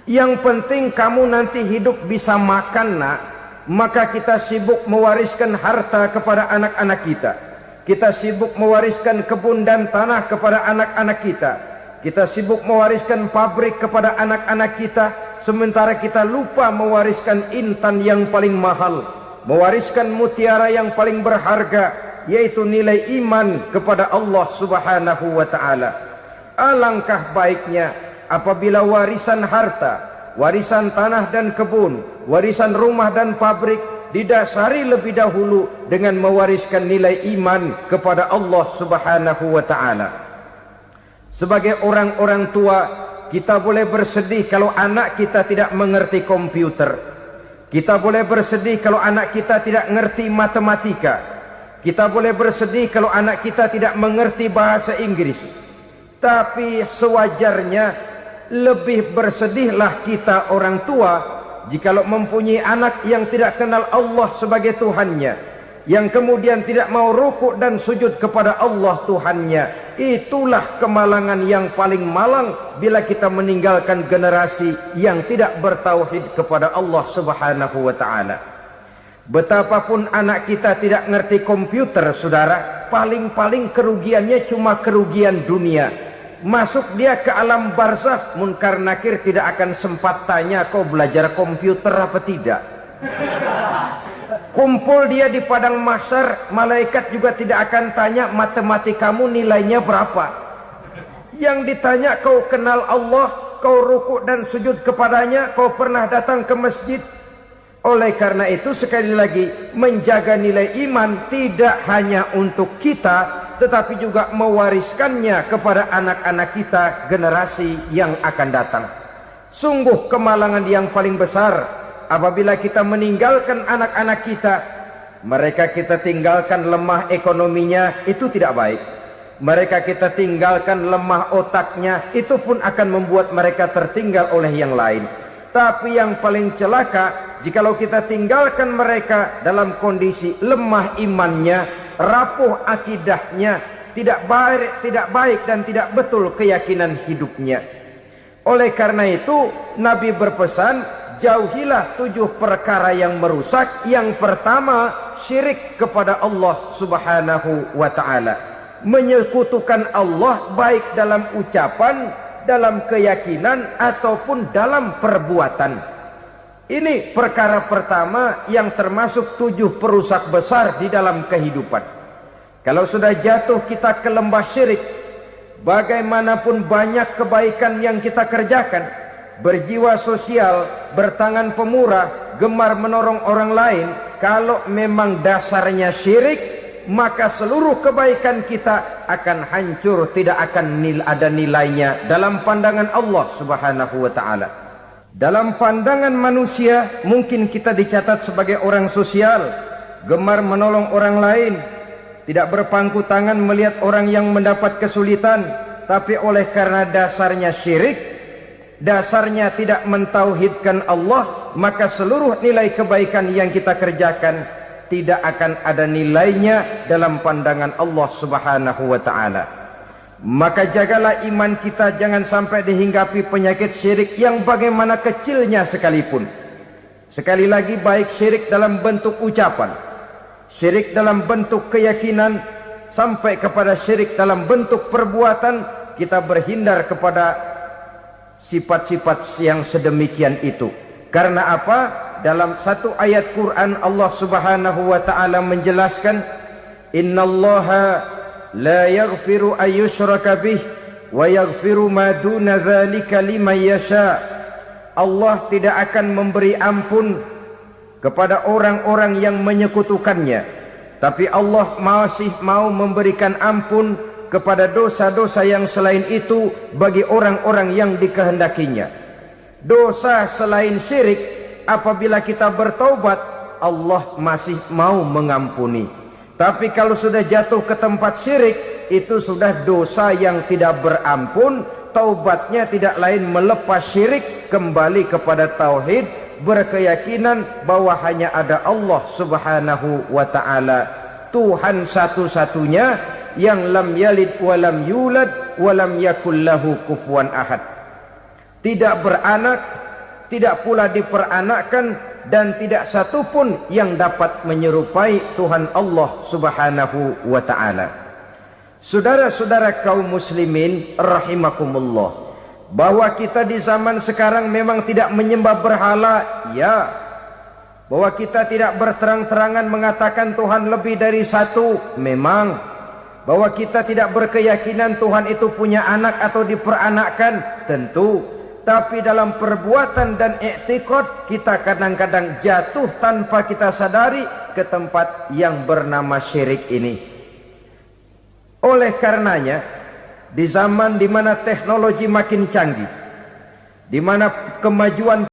Yang penting kamu nanti hidup bisa makan nak. Maka kita sibuk mewariskan harta kepada anak-anak kita. Kita sibuk mewariskan kebun dan tanah kepada anak-anak kita. Kita sibuk mewariskan pabrik kepada anak-anak kita, sementara kita lupa mewariskan intan yang paling mahal, mewariskan mutiara yang paling berharga, yaitu nilai iman kepada Allah Subhanahu wa ta'ala. Alangkah baiknya apabila warisan harta, warisan tanah dan kebun, warisan rumah dan pabrik didasari lebih dahulu dengan mewariskan nilai iman kepada Allah Subhanahu wa ta'ala. Sebagai orang-orang tua, kita boleh bersedih kalau anak kita tidak mengerti komputer. Kita boleh bersedih kalau anak kita tidak mengerti matematika. Kita boleh bersedih kalau anak kita tidak mengerti bahasa Inggris. Tapi sewajarnya lebih bersedihlah kita orang tua jikalau mempunyai anak yang tidak kenal Allah sebagai Tuhannya, yang kemudian tidak mau rukuk dan sujud kepada Allah Tuhannya. Itulah kemalangan yang paling malang bila kita meninggalkan generasi yang tidak bertauhid kepada Allah Subhanahu wa ta'ala. Betapapun anak kita tidak ngerti komputer, saudara, paling-paling kerugiannya cuma kerugian dunia. Masuk dia ke alam barzakh, munkar nakir tidak akan sempat tanya kau belajar komputer apa tidak. Kumpul dia di padang mahsyar, malaikat juga tidak akan tanya matematikamu nilainya berapa. Yang ditanya kau kenal Allah, kau rukuk dan sujud kepadanya, kau pernah datang ke masjid. Oleh karena itu sekali lagi, menjaga nilai iman tidak hanya untuk kita, tetapi juga mewariskannya kepada anak-anak kita, generasi yang akan datang. Sungguh kemalangan yang paling besar apabila kita meninggalkan anak-anak kita. Mereka kita tinggalkan lemah ekonominya, itu tidak baik. Mereka kita tinggalkan lemah otaknya, itu pun akan membuat mereka tertinggal oleh yang lain. Tapi yang paling celaka, jikalau kita tinggalkan mereka dalam kondisi lemah imannya, rapuh akidahnya, tidak baik dan tidak betul keyakinan hidupnya. Oleh karena itu Nabi berpesan, jauhilah 7 perkara yang merusak. Yang pertama, syirik kepada Allah Subhanahu wa ta'ala. Menyekutukan Allah baik dalam ucapan, dalam keyakinan, ataupun dalam perbuatan. Ini perkara pertama yang termasuk 7 perusak besar di dalam kehidupan. Kalau sudah jatuh kita ke lembah syirik, bagaimanapun banyak kebaikan yang kita kerjakan, berjiwa sosial, bertangan pemurah, gemar menolong orang lain, kalau memang dasarnya syirik, maka seluruh kebaikan kita akan hancur, tidak akan ada nilainya dalam pandangan Allah Subhanahu wa ta'ala. Dalam pandangan manusia, mungkin kita dicatat sebagai orang sosial, gemar menolong orang lain, tidak berpangku tangan melihat orang yang mendapat kesulitan, tapi oleh karena dasarnya syirik, dasarnya tidak mentauhidkan Allah, maka seluruh nilai kebaikan yang kita kerjakan tidak akan ada nilainya dalam pandangan Allah Subhanahu wa taala. Maka jagalah iman kita jangan sampai dihinggapi penyakit syirik yang bagaimana kecilnya sekalipun. Sekali lagi, baik syirik dalam bentuk ucapan, syirik dalam bentuk keyakinan, sampai kepada syirik dalam bentuk perbuatan, kita berhindar kepada sifat-sifat yang sedemikian itu. Karena apa? Dalam satu ayat Quran Allah Subhanahu wa taala menjelaskan, innallaha la yaghfiru ayyushraka bih wa yaghfiru ma duna dzalika liman yasha. Allah tidak akan memberi ampun kepada orang-orang yang menyekutukannya, tapi Allah masih mau memberikan ampun kepada dosa-dosa yang selain itu bagi orang-orang yang dikehendakinya. Dosa selain syirik, apabila kita bertaubat, Allah masih mau mengampuni. Tapi kalau sudah jatuh ke tempat syirik, itu sudah dosa yang tidak berampun. Taubatnya tidak lain melepas syirik, kembali kepada tauhid, berkeyakinan bahwa hanya ada Allah Subhanahu wa taala, Tuhan satu-satunya yang lam yalid walam yulad walam yakul lahu kufuwan ahad. Tidak beranak, tidak pula diperanakkan, dan tidak satupun yang dapat menyerupai Tuhan Allah Subhanahu wa taala. Saudara-saudara kaum muslimin rahimakumullah, bahwa kita di zaman sekarang memang tidak menyembah berhala, ya. Bahwa kita tidak berterang-terangan mengatakan Tuhan lebih dari satu, memang. Bahwa kita tidak berkeyakinan Tuhan itu punya anak atau diperanakkan, tentu. Tapi dalam perbuatan dan i'tiqad, kita kadang-kadang jatuh tanpa kita sadari ke tempat yang bernama syirik ini. Oleh karenanya, di zaman di mana teknologi makin canggih, di mana kemajuan